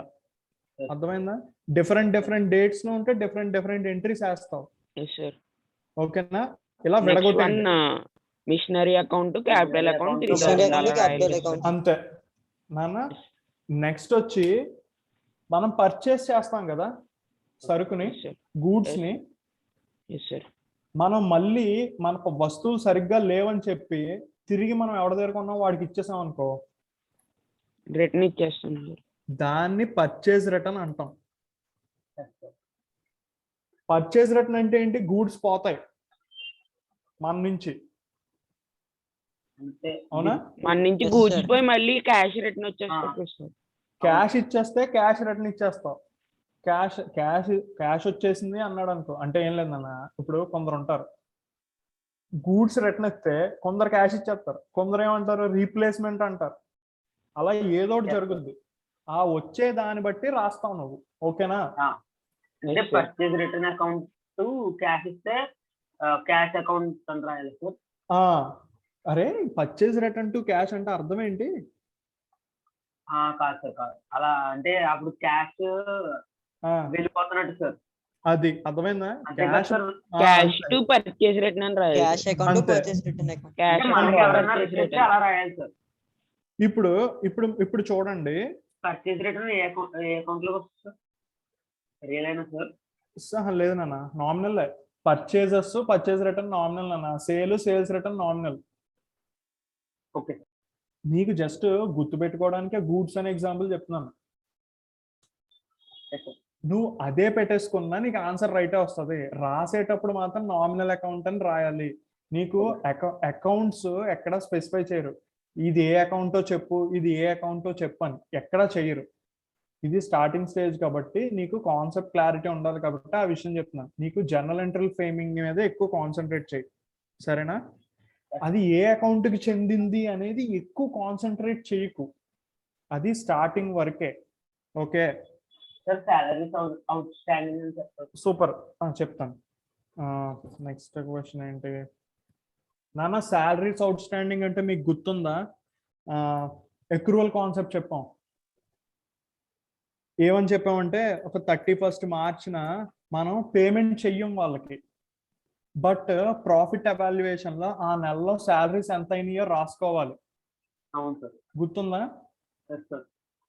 అర్థమైందా? డిఫరెంట్ డేట్స్ లో ఉంటే డిఫరెంట్ ఎంట్రీస్ వేస్తావు. Yes sir. ఓకేనా? ఇలా నెక్స్ట్ వన్ విడగొట్టండి. Machinery account capital account Machinery 3000 account, అలా capital రాయాలి. account. అంతే నాన్న. నెక్స్ట్ వచ్చి మనం పర్చేస్ చేస్తాం కదా సరుకుని, Yes, sir. గూడ్స్ ని. Yes sir. మనం మళ్ళీ మనకు వస్తువులు సరిగ్గా లేవని చెప్పి తిరిగి మనం ఎవరి దగ్గర కొన్నాం వాడికి ఇచ్చేసాం అనుకో, రిటర్న్ ఇచ్చేస్తాను సార్. దాన్ని పర్చేజ్ రిటర్న్ అంటాం. పర్చేజ్ రిటర్న్ అంటే ఏంటి? గూడ్స్ పోతాయి మన నుంచి, అంటే అవునా? మన నుంచి Yes, గూడ్స్ sir. పోయి మళ్ళీ క్యాష్ రిటర్న్ వచ్చేస్తుంది సార్. క్యాష్ ఇచ్చేస్తే క్యాష్ రిటర్న్ ఇచ్చేస్తాం. క్యాష్ వచ్చేసింది అన్నాడు అనుకో, అంటే ఏం లేదన్న, ఇప్పుడు కొందరు ఉంటారు గూడ్స్ రిటర్న్ ఇస్తే కొందరు క్యాష్ ఇచ్చేస్తారు, కొందరు ఏమంటారు రీప్లేస్మెంట్ అంటారు. అలా ఏదో ఒకటి జరుగుద్ది. ఆ వచ్చే దాన్ని బట్టి రాస్తావు నువ్వు. ఓకేనా? అంటే purchase return account to cash ఇస్తే క్యాష్ అకౌంట్ అని రాయాలి సార్. అరే, పర్చేజ్ రిటర్న్ టు క్యాష్ అంటే అర్థం ఏంటి? కాదు సార్, కాదు. అలా అంటే అప్పుడు క్యాష్ వెళ్ళిపోతున్నట్టు సార్. అది అర్థమైందా? అంతే కదా cash sir. Cash to purchase return అని రాయాలి. క్యాష్ అకౌంట్ అంతే. Purchase return account. క్యాష్ అంటే మనకి ఎవరైనా రిటర్న్ ఇస్తే అలా రాయాలి సార్. ఇప్పుడు ఇప్పుడు ఇప్పుడు చూడండి, పర్చేజ్ రిటర్న్ ఏ అకౌంట్ లో వస్తుంది సార్? రియల్ అయినా సార్? లేదు నాన్న, నామినల్. పర్చేజ్ రిటర్న్ నామినల్ నాన్న, సేల్స్ రిటర్న్ నామినల్. ఓకే. నీకు జస్ట్ గుర్తు పెట్టుకోవడానికి గూడ్స్ అనే ఎగ్జాంపుల్ చెప్తున్నాను. నువ్వు అదే పెట్టేసుకున్నా నీకు ఆన్సర్ రైటే వస్తుంది. రాసేటప్పుడు మాత్రం నామినల్ అకౌంట్ అని రాయాలి. నీకు అకౌంట్స్ ఎక్కడ స్పెసిఫై చేయరు, ఇది ఏ అకౌంటో చెప్పు, ఇది ఏ అకౌంటో చెప్పు అని ఎక్కడ చెయ్యరు. ఇది స్టార్టింగ్ స్టేజ్ కాబట్టి నీకు కాన్సెప్ట్ క్లారిటీ ఉండాలి కాబట్టి ఆ విషయం చెప్తున్నాను. నీకు జర్నల్ ఎంట్రీ ఫ్రేమింగ్ మీద ఎక్కువ కాన్సన్ట్రేట్ చేయి, సరేనా? అది ఏ అకౌంట్ కి చెందింది అనేది ఎక్కువ కాన్సన్ట్రేట్ చేయకు, అది స్టార్టింగ్ వరకే. Okay sir, salaries out standing అని చెప్తారు. సూపర్, చెప్తాను. నెక్స్ట్ క్వశ్చన్ ఏంటి నాన్న? శాలరీస్ అవుట్ స్టాండింగ్ అంటే మీకు గుర్తుందా? ఎక్రూవల్ కాన్సెప్ట్ చెప్పాం. ఏమని చెప్పామంటే ఒక 31st మార్చిన మనం పేమెంట్ చెయ్యం వాళ్ళకి, బట్ ప్రాఫిట్ ఎవాల్యుయేషన్ లో ఆ నెలలో శాలరీస్ ఎంత అయినాయో రాసుకోవాలి. అవును సార్. గుర్తుందా? Yes sir.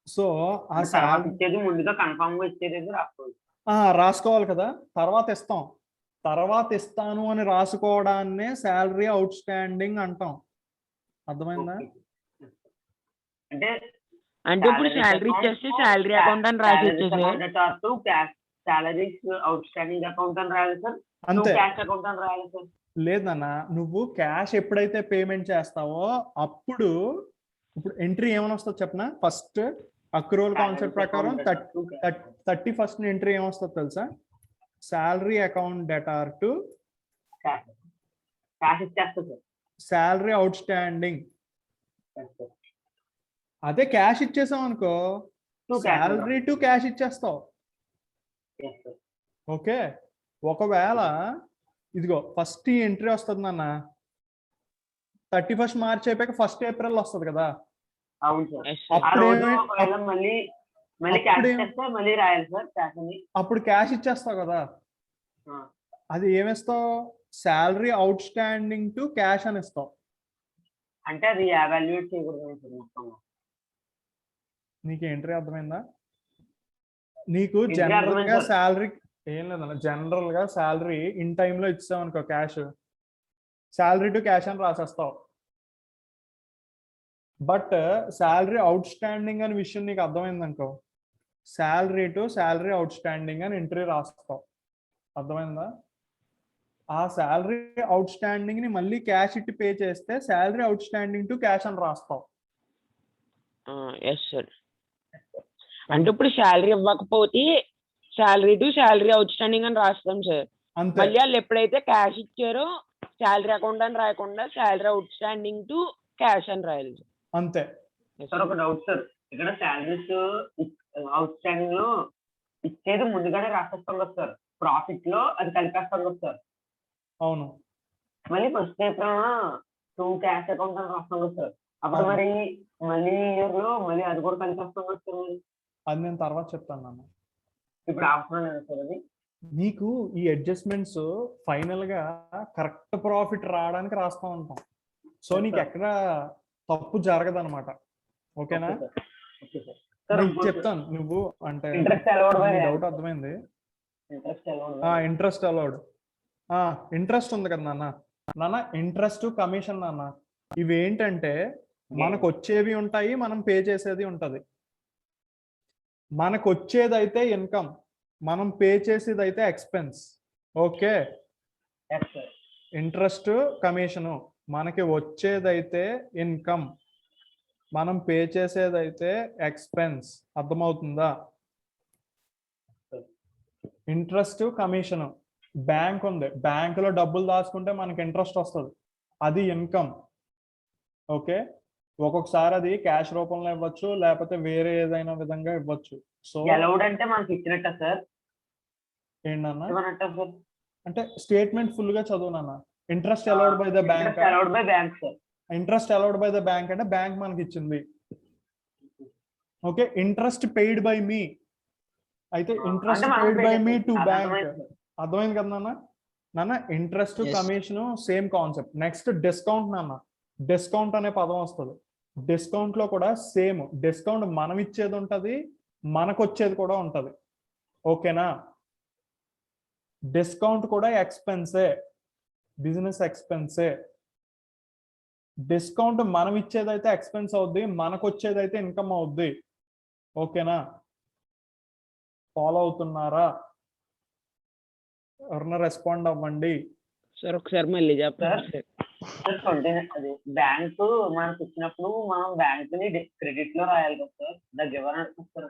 సో ఆ తర్వాత శాలరీ ఇచ్చేది ముందుగా కన్ఫర్మ్ గా ఇచ్చేది రాసుకోవాలి. రాసుకోవాలి కదా, తర్వాత ఇస్తాం. తర్వాత ఇస్తాను అని రాసుకోవడాన్నే శాలరీ అవుట్ స్టాండింగ్ అంటాం. అర్థమైందా? అంటే అంటే ఇప్పుడు శాలరీ ఇచ్చేస్తే శాలరీ అకౌంట్ అని రాసి ఇచ్చేసారు. సాలరీస్ అవుట్ స్టాండింగ్ అకౌంట్ అని రాయాలి సార్. అంతే. క్యాష్ అకౌంట్ అని రాయాలి సార్. లేదన్న, నువ్వు క్యాష్ ఎప్పుడైతే పేమెంట్ చేస్తావో అప్పుడు ఇప్పుడు ఎంట్రీ ఏమని వస్తుంది చెప్పనా? ఫస్ట్ అక్రూవల్ కాన్సెప్ట్ ప్రకారం 31st ఎంట్రీ ఏమొస్తుంది తెలుసా? Salary account debtor to cash ఇచ్చేస్తా sir. Salary outstanding. Yes, sir. అదే క్యాష్ ఇచ్చేసాం అనుకో, To cash salary to cash ఇచ్చేస్తావు. Yes, sir. ఓకే, ఒకవేళ ఇదిగో ఫస్ట్ ఈ ఎంట్రీ వస్తుంది నాన్న, 31st మార్చ్ అయిపోయాక 1st ఏప్రిల్ వస్తుంది కదా, అవును సార్. Yes sir. ఆ అప్పుడు రోజు ఏమి- ఒకవేళ మళ్ళీ క్యాష్ అప్పుడే- చేస్తే మళ్ళీ రాయాలి సార్ క్యాష్ అని. అప్పుడు క్యాష్ ఇచ్చేస్తావు కదా, ఆ, అది ఏమిస్తావు, salary outstanding to cash అని ఇస్తావు. అంటే అది ఎవాల్యుయేట్ చేయకూడదు సార్ మొత్తంగా. నీకు ఎంట్రీ అర్థమైందా? నీకు Entry జనరల్ గా అర్థమైంది సార్. శాలరీ ఏం లేదన్న, జనరల్ గా శాలరీ ఇన్ టైంలో ఇచ్చావు అనుకో, క్యాష్ శాలరీ టు క్యాష్ అని రాసేస్తావు. బట్ శాలరీ అవుట్ స్టాండింగ్ అనే విషయం నీకు అర్థమైంది అనుకో, salary to salary outstanding అని ఎంట్రీ రాస్తావు. అర్థమైందా? ఆ శాలరీ అవుట్ స్టాండింగ్ ని మళ్ళీ క్యాష్ ఇట్టి పే చేస్తే salary outstanding to cash అని రాస్తావు. Yes sir. అంటే ఇప్పుడు శాలరీ ఇవ్వకపోతే salary to salary outstanding అని రాస్తాం సార్. అంతే. మళ్ళీ వాళ్ళు ఎప్పుడైతే క్యాష్ ఇచ్చారో శాలరీ అకౌంట్ అని రాయకుండా salary outstanding to cash అని రాయాలి సార్. అంతే. Yes, సార్ ఒక డౌట్ సార్, ఇక్కడ శాలరీస్ అవుట్ స్టాండింగ్ లో ఇచ్చేది ముందుగానే రాసేస్తాం కదా సార్, ప్రాఫిట్ లో అది కలిపేస్తాం కదా సార్. అవును. మళ్ళీ ఫస్ట్ ఏప్రిల్ 2 క్యాష్ అకౌంట్ అని రాస్తాం కదా సార్. అప్పుడు అవును. మరి మళ్ళీ ఇయర్ లో మళ్ళీ అది కూడా కలిపేస్తాం కదా సార్. మరి అది నేను తర్వాత చెప్తాను నాన్న. ఇప్పుడు అవసరం లేదు సార్ అది. నీకు ఈ అడ్జస్ట్మెంట్స్ ఫైనల్ గా కరెక్ట్ ప్రాఫిట్ రావడానికి రాస్తా ఉంటాం. సో Yes, నీకు sir. ఎక్కడ తప్పు జరగదు అనమాట. ఓకేనా? Okay sir. Okay sir. Sir నీకు ఇంకోటి చెప్తాను, నువ్వు అంటే ఇంట్రెస్ట్ అలౌడ్ బై డౌట్ అర్థమైంది. Interest allowed interest allowed, interest ఉంది కదా నాన్న, ఇంట్రెస్ట్ కమిషన్ నాన్న, ఇవి ఏంటంటే మనకు వచ్చేవి ఉంటాయి, మనం పే చేసేది ఉంటది. మనకు వచ్చేదైతే ఇన్కమ్, మనం పే చేసేది అయితే expense. Okay, sir. Interest commission మనకి వచ్చేదైతే ఇన్కమ్, మనం పే చేసేదైతే ఎక్స్పెన్స్. అర్థమవుతుందా? ఇంట్రెస్ట్ కమిషను, బ్యాంక్ ఉంది, బ్యాంకులో డబ్బులు దాచుకుంటే మనకి ఇంట్రెస్ట్ వస్తుంది, అది ఇన్కమ్. ఓకే, ఒక్కొక్కసారి అది క్యాష్ రూపంలో ఇవ్వచ్చు, లేకపోతే వేరే ఏదైనా విధంగా ఇవ్వచ్చు. సో అలౌడ్ అంటే మనకి ఇచ్చినట్ట సార్, ఏంటన్నా ఇవ్వనట్ట సార్. అంటే స్టేట్మెంట్ ఫుల్ గా చదువు నాన్న. Interest allowed by the bank, interest allowed by bank sir. Interest allowed by the bank అంటే బ్యాంక్ మనకి ఇచ్చింది. ఓకే, ఇంట్రెస్ట్ పెయిడ్ బై మీ అయితే ఇంట్రెస్ట్ అంటే మనం పెయిడ్ pay బై మీ చేస్తాం. టు అది బ్యాంక్. అర్థమైంది సార్. అర్థమైంది కదా నాన్న? Interest Yes. Commission same concept. Next discount నాన్న, డిస్కౌంట్ అనే పదం వస్తుంది. డిస్కౌంట్ లో కూడా సేమ్, డిస్కౌంట్ మనం ఇచ్చేది ఉంటది, మనకు వచ్చేది కూడా ఉంటది. ఓకేనా? డిస్కౌంట్ కూడా ఎక్స్పెన్సే, బిజినెస్ ఎక్స్పెన్సే. డిస్కౌంట్ మనం ఇచ్చేదైతే ఎక్స్పెన్స్ అవుద్ది, మనకు వచ్చేదైతే ఇన్కమ్ అవుద్ది. ఓకేనా? ఫాలో అవుతున్నారా? ఎవరన్నా రెస్పాండ్ అవ్వండి. సార్ ఒకసారి మళ్ళీ చెప్పండి సార్. సార్ అది బ్యాంకు మనకి ఇచ్చినప్పుడు మనం బ్యాంక్ ని క్రెడిట్ లో రాయాలి కదా సార్, దానికి ఎవరు సార్?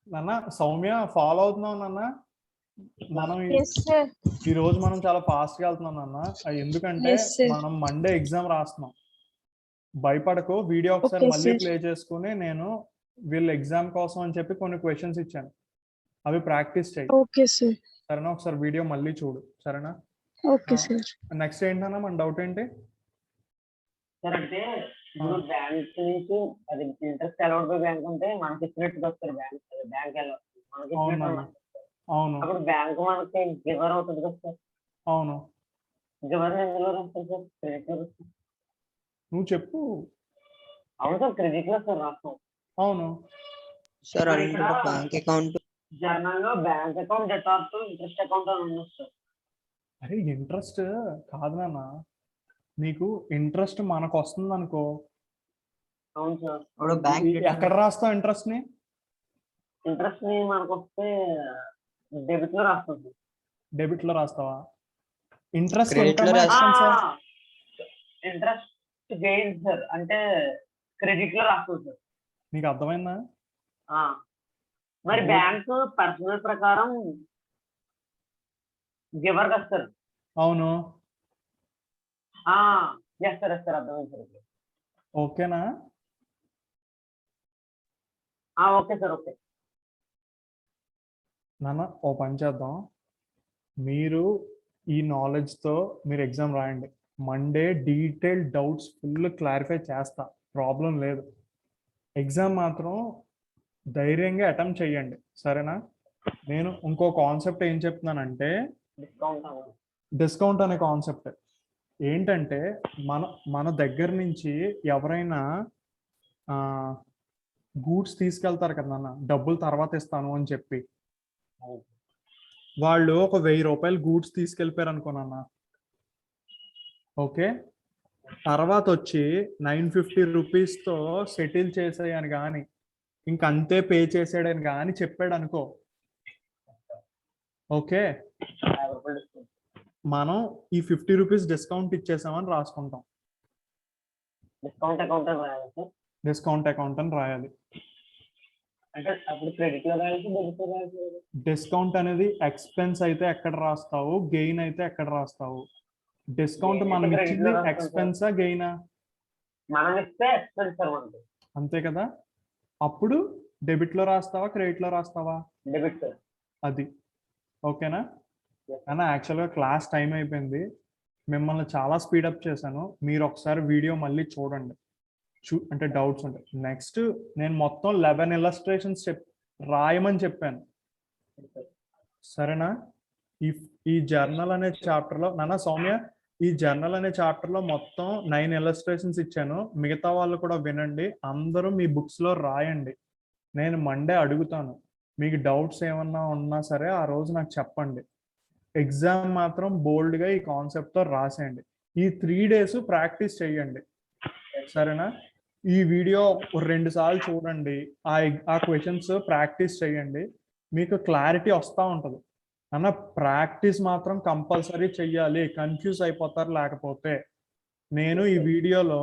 నాన్న సౌమ్య, ఫాలో అవుతున్నావు నాన్న? మనం Yes, sir. ఈ రోజు మనం చాలా ఫాస్ట్ గా వెళ్తున్నాం నాన్న. ఎందుకంటే Yes, sir. మనం మండే ఎగ్జామ్ రాస్తున్నాం. భయపడకు, వీడియో ఒకసారి Okay, మళ్ళీ sir. ప్లే చేసుకుని నేను వీళ్ళ ఎగ్జామ్ కోసం అని చెప్పి కొన్ని క్వశ్చన్స్ ఇచ్చాను, అవి ప్రాక్టీస్ చేయి. Okay, sir. సరేనా? ఒకసారి వీడియో మళ్ళీ చూడు. సరేనా? Okay, sir. నెక్స్ట్ ఏంటన్నా మన డౌట్ ఏంటి? సార్ అంటే ఇప్పుడు బ్యాంక్ నుంచి అది ఇంట్రెస్ట్ అలౌడ్ బై బ్యాంక్ అంటే మనకి ఇచ్చినట్టు వస్తారు బ్యాంక్, బ్యాంక్ మనకి అవును ఇచ్చినట్టు నాన్న. అవును అప్పుడు బ్యాంక్ మనకి గివర్ అవుతుంది కదా సార్. అవును, గివర్ ఎందులో రాస్తారు సార్? క్రెడిట్ లో రాస్తారు. నువ్వు చెప్పు. అవును సార్, క్రెడిట్ లో సార్ రాస్తాం. అవును సార్ మరి అంటే ఇక్కడ బ్యాంక్ అకౌంట్ జర్నల్ లో bank account debtor to interest account అని ఉంది సార్. అరే ఇంట్రెస్ట్ కాదు నాన్న, నీకు ఇంట్రెస్ట్ మనకు వస్తుంది అనుకో, అవును సార్. ఇప్పుడు బ్యాంక్ ఎక్కడ రాస్తావు ఇంట్రెస్ట్ ని? ఇంట్రెస్ట్ ని మనకు వస్తే డెబిట్ లో రాస్తాం సార్. డెబిట్ లో రాస్తావా? ఇంట్రెస్ట్ Credit లో ఇంట్రెస్ట్ గెయిన్ సార్ అంటే క్రెడిట్ లో రాస్తాం సార్. నీకు అర్థమైందా? మరి బ్యాంక్ పర్సనల్ ప్రకారం గివర్ కదా సార్. అవును. సార్ అర్థమైంది సార్. ఓకేనా? Okay sir. ఓకే నాన్న ఓ పని చేద్దాం, మీరు ఈ నాలెడ్జ్ తో మీరు ఎగ్జామ్ రాయండి. Monday detail doubts full clarify చేస్తా, ప్రాబ్లం లేదు. ఎగ్జామ్ మాత్రం ధైర్యంగా అటెంప్ట్ చేయండి, సరేనా? నేను ఇంకో కాన్సెప్ట్ ఏం చెప్తున్నానంటే, డిస్కౌంట్ అనే కాన్సెప్ట్ ఏంటంటే, మన దగ్గర నుంచి ఎవరైనా గూడ్స్ తీసుకెళ్తారు కదా నాన్న, డబ్బులు తర్వాత ఇస్తాను అని చెప్పి, వాళ్ళు ఒక 1000 రూపాయలు గూడ్స్ తీసుకెళ్ళిపోయారు అనుకోనన్నా, ఓకే, తర్వాత వచ్చి 950 రూపీస్తో సెటిల్ చేసేయని కానీ ఇంకంతే పే చేసాడని కానీ చెప్పాడు అనుకో, ఓకే, మనం ఈ 50 రూపీస్ డిస్కౌంట్ ఇచ్చేసామని రాసుకుంటాం. డిస్కౌంట్ అకౌంట్ అని రాయాలి సార్. డిస్కౌంట్ అకౌంట్ అని రాయాలి. అంటే అప్పుడు క్రెడిట్ లో రాయాలి, డెబిట్ లో రాయాలి. డిస్కౌంట్ అనేది ఎక్స్పెన్స్ అయితే ఎక్కడ రాస్తావు, గెయిన్ అయితే ఎక్కడ రాస్తావు? డిస్కౌంట్ Gain మనం అయితే credit ఇచ్చింది లో రాస్తాం ఎక్స్పెన్సా గెయినా? మనం ఇస్తే ఎక్స్పెన్స్ సార్ మనకి. అంతే కదా. అప్పుడు డెబిట్ లో రాస్తావా, క్రెడిట్ లో రాస్తావా? Debit sir. అది ఓకేనా అన్న? యాక్చువల్గా క్లాస్ టైం అయిపోయింది, మిమ్మల్ని చాలా స్పీడప్ చేశాను. మీరు ఒకసారి వీడియో మళ్ళీ చూడండి, అంటే డౌట్స్ ఉంటాయి. నెక్స్ట్ నేను మొత్తం 11 ఇల్లస్ట్రేషన్స్ రాయమని చెప్పాను, సరేనా? ఈ జర్నల్ అనే చాప్టర్లో నాన్న సౌమ్య, ఈ జర్నల్ అనే చాప్టర్లో మొత్తం 9 ఇల్లస్ట్రేషన్స్ ఇచ్చాను. మిగతా వాళ్ళు కూడా వినండి, అందరూ మీ బుక్స్లో రాయండి. నేను మండే అడుగుతాను, మీకు డౌట్స్ ఏమన్నా ఉన్నా సరే ఆ రోజు నాకు చెప్పండి. ఎగ్జామ్ మాత్రం బోల్డ్గా ఈ కాన్సెప్ట్తో రాసేయండి. ఈ 3 days ప్రాక్టీస్ చేయండి, సరేనా? ఈ వీడియో 2 సార్లు చూడండి, ఆ క్వశ్చన్స్ ప్రాక్టీస్ చేయండి, మీకు క్లారిటీ వస్తూ ఉంటుంది అన్న. ప్రాక్టీస్ మాత్రం కంపల్సరీ చెయ్యాలి, కన్ఫ్యూజ్ అయిపోతారు లేకపోతే. నేను ఈ వీడియోలో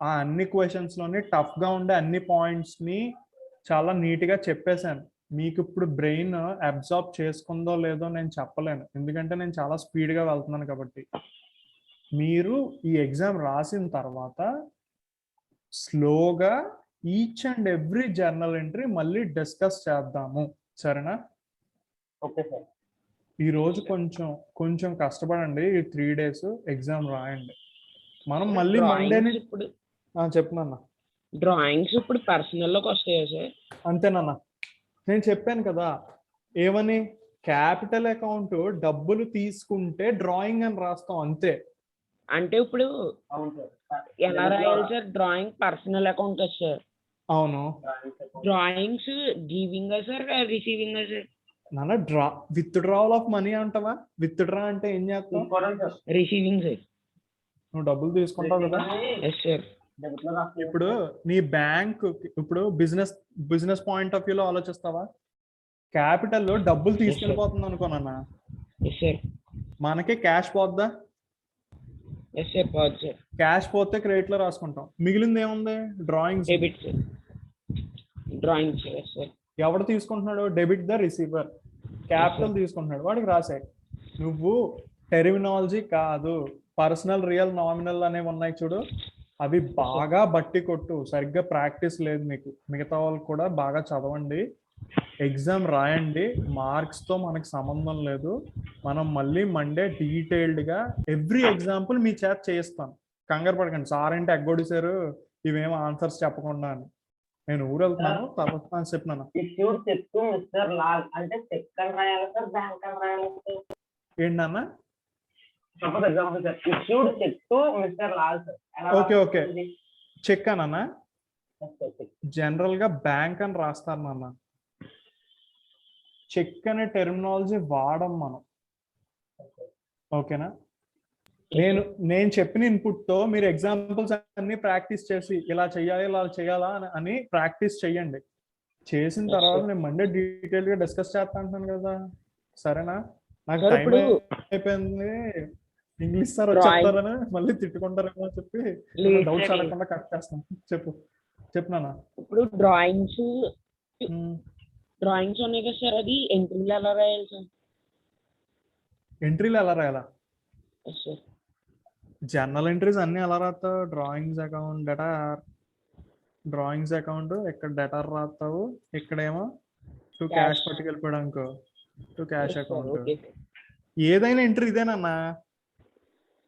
ఆ అన్ని క్వశ్చన్స్లోని టఫ్గా ఉండే అన్ని పాయింట్స్ని చాలా నీట్గా చెప్పేశాను. మీకు ఇప్పుడు బ్రెయిన్ అబ్జార్బ్ చేసుకుందో లేదో నేను చెప్పలేను, ఎందుకంటే నేను చాలా స్పీడ్గా వెళ్తున్నాను కాబట్టి. మీరు ఈ ఎగ్జామ్ రాసిన తర్వాత స్లోగా each and every journal entry మళ్ళీ డిస్కస్ చేద్దాము, సరేనా? Okay sir. ఈ రోజు కొంచెం కష్టపడండి, ఈ 3 days ఎగ్జామ్ రాయండి. మనం మళ్ళీ మండేని ఇప్పుడు చెప్తున్నా. డ్రాయింగ్స్ ఇప్పుడు పర్సనల్ లోకి వస్తాయా సార్? అంతేనన్నా, నేను చెప్పాను కదా ఏమని, క్యాపిటల్ అకౌంట్ డబ్బులు తీసుకుంటే డ్రాయింగ్ అని రాస్తాం అంతే. అంటే ఇప్పుడు అవును సార్. ఎలా రాయాలి sir? Drawing personal account sir. అవును drawings giving sir, receiving sir? నాన్న విత్డ్రావల్ ఆఫ్ మనీ అంటావా? విత్డ్రా అంటే ఏం చేస్తావు? Receiving sir. నువ్వు డబ్బులు తీసుకుంటావు కదా. Yes sir. ఇప్పుడు నీ బ్యాంక్, ఇప్పుడు బిజినెస్ పాయింట్ ఆఫ్ వ్యూలో ఆలోచిస్తావా? క్యాపిటల్ లో డబ్బులు తీసుకెళ్ళిపోతుంది అనుకోనన్నా, ఎస్ సార్. మనకి క్యాష్ పోద్దా? ఎస్ సార్, పోదు సార్. క్యాష్ పోతే క్రెడిట్ లో రాసుకుంటాం, మిగిలింది ఏముంది? Drawings. Debit sir. Drawing sir. Yes sir. ఎవడు తీసుకుంటున్నాడు? Debit the receiver. క్యాపిటల్ తీసుకుంటున్నాడు, వాడికి రాసాయి. నువ్వు టెర్మినాలజీ కాదు, పర్సనల్, రియల్, నామినల్ అనేవి ఉన్నాయి చూడు, అవి బాగా బట్టి కొట్టు. సరిగ్గా ప్రాక్టీస్ లేదు మీకు. మిగతా వాళ్ళు కూడా బాగా చదవండి, ఎగ్జామ్ రాయండి. మార్క్స్ తో మనకు సంబంధం లేదు. మనం మళ్ళీ మండే డీటెయిల్డ్ గా ఎవ్రీ ఎగ్జాంపుల్ మీ చేత చేయిస్తాను. కంగారు పడకండి, సార్ అంటే ఎగ్గొడిసారు ఇవేమో ఆన్సర్స్ చెప్పకుండా అని. నేను ఊరు వెళ్తున్నాను, తర్వాత చెప్పినాను. Issued cheque to mister Lal అంటే చెక్ అని రాయాలి సార్, బ్యాంక్ అని రాయాలి సార్? ఏంటన్నా? Suppose example sir, issued cheque to mister Lal sir. Okay cheque అన్నా, జనరల్ గా బ్యాంక్ అని రాస్తారు నాన్న. చెక్ అనే టెర్మినాలజీ వాడం మనం, ఓకేనా? నేను చెప్పిన ఇన్పుట్ తో మీరు ఎగ్జాంపుల్స్ అన్ని ప్రాక్టీస్ చేసి ఇలా చేయాలా అని ప్రాక్టీస్ చెయ్యండి. చేసిన తర్వాత నేను మండే డీటెయిల్ గా డిస్కస్ చేస్తా అంటున్నాను కదా, సరేనా? నాకు టైం అయిపోయింది. ఇంగ్లీష్ సార్ వచ్చేస్తారని మళ్ళీ తిట్టుకుంటారేమో చెప్పి డౌట్స్ అడగకుండా కట్ చేస్తాను. చెప్పునా? ఇప్పుడు డ్రాయింగ్స్ ఉన్నాయి కదా సార్, అది ఎంట్రీలు ఎలా రాయాలి సార్? ఎంట్రీలు ఎలా రాయాలా? సార్ జర్నల్ ఎంట్రీస్ అన్ని ఎలా రాస్తావు? Drawings account debtor, drawings account ఇక్కడ డేటార్ రాస్తావు, ఇక్కడేమో టు క్యాష్ పట్టుకెళ్ళిపోయాడు అనుకో, టు క్యాష్ అకౌంట్. ఏదైనా ఎంట్రీ ఇదేనన్నా,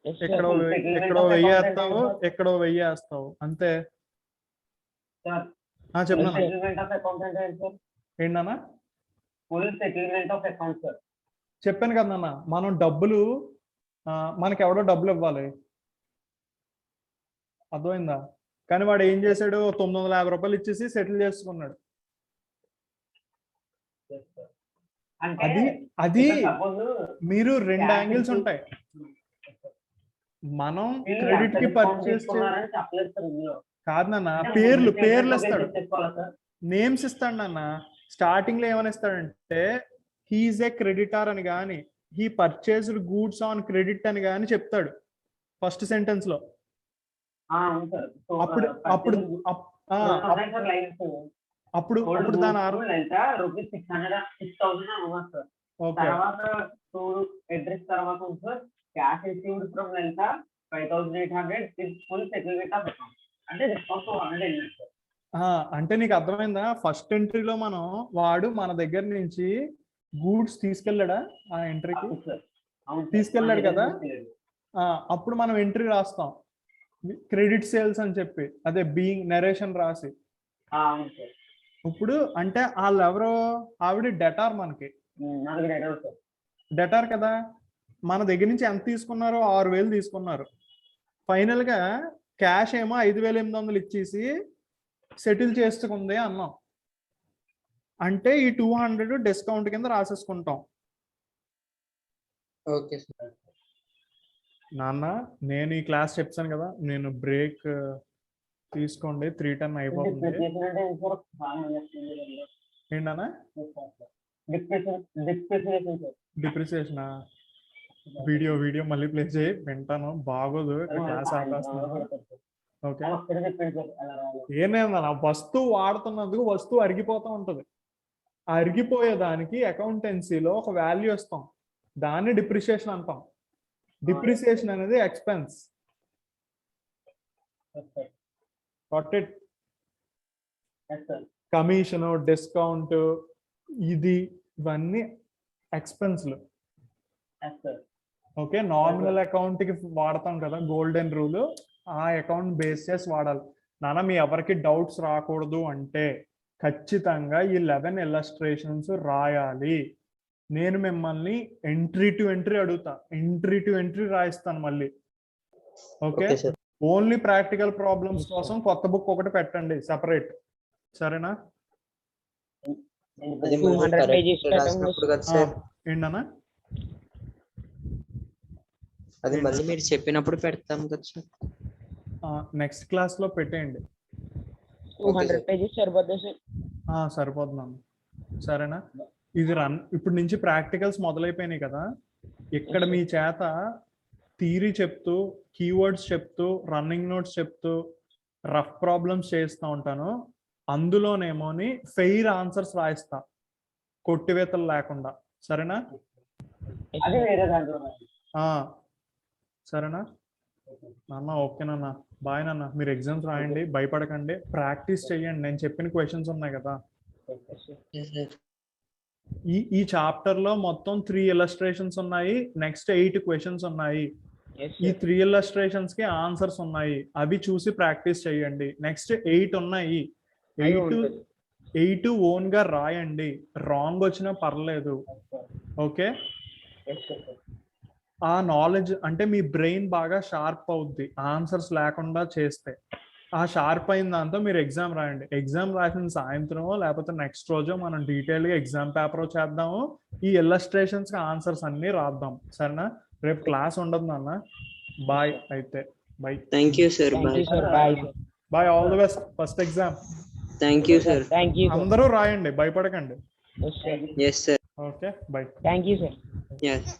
ఎక్కడో 1000 వేస్తావు, ఎక్కడో 1000 వేస్తావు అంతే. చెప్పినా సెటిల్మెంట్ ఆఫ్ అకౌంట్ అంటే ఏంటి సార్? ఏంటన్నా full settlement of account sir. చెప్పాను కదా నాన్న, మనం డబ్బులు మనకి ఎవడో డబ్బులు ఇవ్వాలి, అర్థమైందా? కానీ వాడు ఏం చేశాడు, 950 రూపాయలు ఇచ్చేసి సెటిల్ చేసుకున్నాడు. అంటే అది అది సపోజ్ మీరు రెండు యాంగిల్స్ ఉంటాయి. మనం క్రెడిట్ కి పర్చేస్ చెప్పలేదు సార్ ఇందులో. కాదు నాన్న, అంటే పేర్లు ముందు పేర్లు statement ఇస్తాడు, లో చేసుకోవాలా సార్? నేమ్స్ ఇస్తాడు నాన్న. స్టార్టింగ్ లో ఏమని ఇస్తాడంటే హీఈస్ ఏ క్రెడిటార్ అని కానీ, he purchased goods on credit అని కానీ చెప్తాడు ఫస్ట్ సెంటెన్స్ లో. అవును సార్. సో అప్పుడు అప్పుడు సార్ లైన్స్ అప్పుడు అప్పుడు దాని లైన్స్ రూపీస్ 6,000 అవ్వాలి సార్. ఓకే తర్వాత అడ్రస్ తర్వాత ఉంది సార్ క్యాష్ రిసీవ్డ్ ఫ్రమ్ లెంత 5,800 ఫుల్ సెటిల్మెంట్ ఆఫ్ అకౌంట్. అంటే డిస్కౌంట్ 100 సార్. అంటే నీకు అర్థమైందా? ఫస్ట్ ఎంట్రీలో మనం వాడు మన దగ్గర నుంచి గూడ్స్ తీసుకెళ్ళాడా ఆ ఎంట్రీకి? అవును సార్. అవును సార్. తీసుకెళ్ళాడు కదా? తీసుకెళ్ళాడు. అప్పుడు మనం ఎంట్రీ రాస్తాం క్రెడిట్ సేల్స్ అని చెప్పి, అదే బీయింగ్ నరేషన్ రాసి. అవును సార్. ఇప్పుడు అంటే వాళ్ళు ఎవరో, ఆవిడ డెటార్, మనకి నాకు డెటార్ సార్. డెటార్ కదా. మన దగ్గర నుంచి ఎంత తీసుకున్నారో 6,000 తీసుకున్నారు. ఫైనల్ గా క్యాష్ ఏమో 5,800 ఇచ్చేసి సెటిల్ చేసుకుంది అన్నాం. అంటే ఈ 200 డిస్కౌంట్ కింద రాసేసుకుంటాం. Okay sir. నాన్న నేను ఈ క్లాస్ చెప్తాను కదా, నేను బ్రేక్ తీసుకోండి, 3:10 అయిపోతుంది. ఏంటన్నా డిప్రిసియేషనా? వీడియో మళ్ళీ ప్లే చేయి, వింటాను. బాగోదు క్లాస్ ఆపేస్తున్నాను. ఓకే, ఏమేమన్నా వస్తువు వాడుతున్నందుకు వస్తువు అరిగిపోతూ ఉంటది. ఆ అరిగిపోయేదానికి అకౌంటెన్సీలో ఒక వాల్యూ ఇస్తాం, దాన్ని డిప్రిసియేషన్ అంటాం. డిప్రిసియేషన్ అనేది ఎక్స్పెన్స్. కమిషన్, డిస్కౌంట్, ఇవన్నీ ఎక్స్పెన్స్లు. ఓకే, నామినల్ అకౌంట్ కి వాడతాం కదా గోల్డెన్ రూల్, ఆ అకౌంట్ బేస్ చేసి వాడాలి. నాన్న మీ ఎవరికి డౌట్స్ రాకూడదు అంటే ఖచ్చితంగా ఈ 11 ఇల్లస్ట్రేషన్స్ రాయాలి. నేను మిమ్మల్ని ఎంట్రీ టు ఎంట్రీ అడుగుతా, ఎంట్రీ టు ఎంట్రీ రాయిస్తాను మళ్ళీ. ఓకే, ఓన్లీ ప్రాక్టికల్ ప్రాబ్లమ్స్ కోసం కొత్త బుక్ ఒకటి పెట్టండి సెపరేట్, సరేనా? అది 200 correct pages రాసినప్పుడు కదా సార్? ఏంటన్నా? అది మళ్ళీ మీరు చెప్పినప్పుడు పెడతాం కదా సార్? నెక్స్ట్ క్లాస్ లో పెట్టేయండి. 200 pages సరిపోతుంది సార్. సరిపోతున్నాను, సరేనా? ఇది ఇప్పుడు నుంచి ప్రాక్టికల్స్ మొదలైపోయినాయి కదా. ఇక్కడ మీ చేత థియరీ చెప్తూ, కీవర్డ్స్ చెప్తూ, రన్నింగ్ నోట్స్ చెప్తూ, రఫ్ ప్రాబ్లమ్స్ చేస్తూ ఉంటాను. అందులోనేమోని ఫెయిర్ ఆన్సర్స్ రాయిస్తా, కొట్టివేతలు లేకుండా, సరేనా? అది వేరే దాంట్లో సరేనా నాన్న? ఓకేనన్నా, బాయ్ నాన్న. మీరు ఎగ్జామ్స్ రాయండి, భయపడకండి, ప్రాక్టీస్ చెయ్యండి. నేను చెప్పిన క్వశ్చన్స్ ఉన్నాయి కదా, ఈ చాప్టర్ లో మొత్తం 3 ఇల్లస్ట్రేషన్స్ ఉన్నాయి, నెక్స్ట్ 8 క్వశ్చన్స్ ఉన్నాయి. ఈ 3 ఇల్లస్ట్రేషన్స్ కి ఆన్సర్స్ ఉన్నాయి, అవి చూసి ప్రాక్టీస్ చేయండి. నెక్స్ట్ 8 ఉన్నాయి, 8 ఓన్ గా రాయండి, రాంగ్ వచ్చినా పర్లేదు. ఓకే, ఆ నాలెడ్జ్ అంటే మీ బ్రెయిన్ బాగా షార్ప్ అవుద్ది ఆన్సర్స్ లేకుండా చేస్తే. ఆ షార్ప్ అయిన దాంతో మీరు ఎగ్జామ్ రాయండి. ఎగ్జామ్ రాసిన సాయంత్రం లేకపోతే నెక్స్ట్ రోజు మనం డీటెయిల్ గా ఎగ్జామ్ పేపర్ చేద్దాము. ఈ ఇల్లస్ట్రేషన్స్ కి ఆన్సర్స్ అన్ని రాద్దాం, సరేనా? రేపు క్లాస్ ఉండదు నాన్న. బాయ్ అయితే, bye. Thank you sir. Bye. Bye, all the best first exam. Thank you sir. అందరూ రాయండి, భయపడకండి. Yes sir. Okay, bye. Thank you sir. Yes.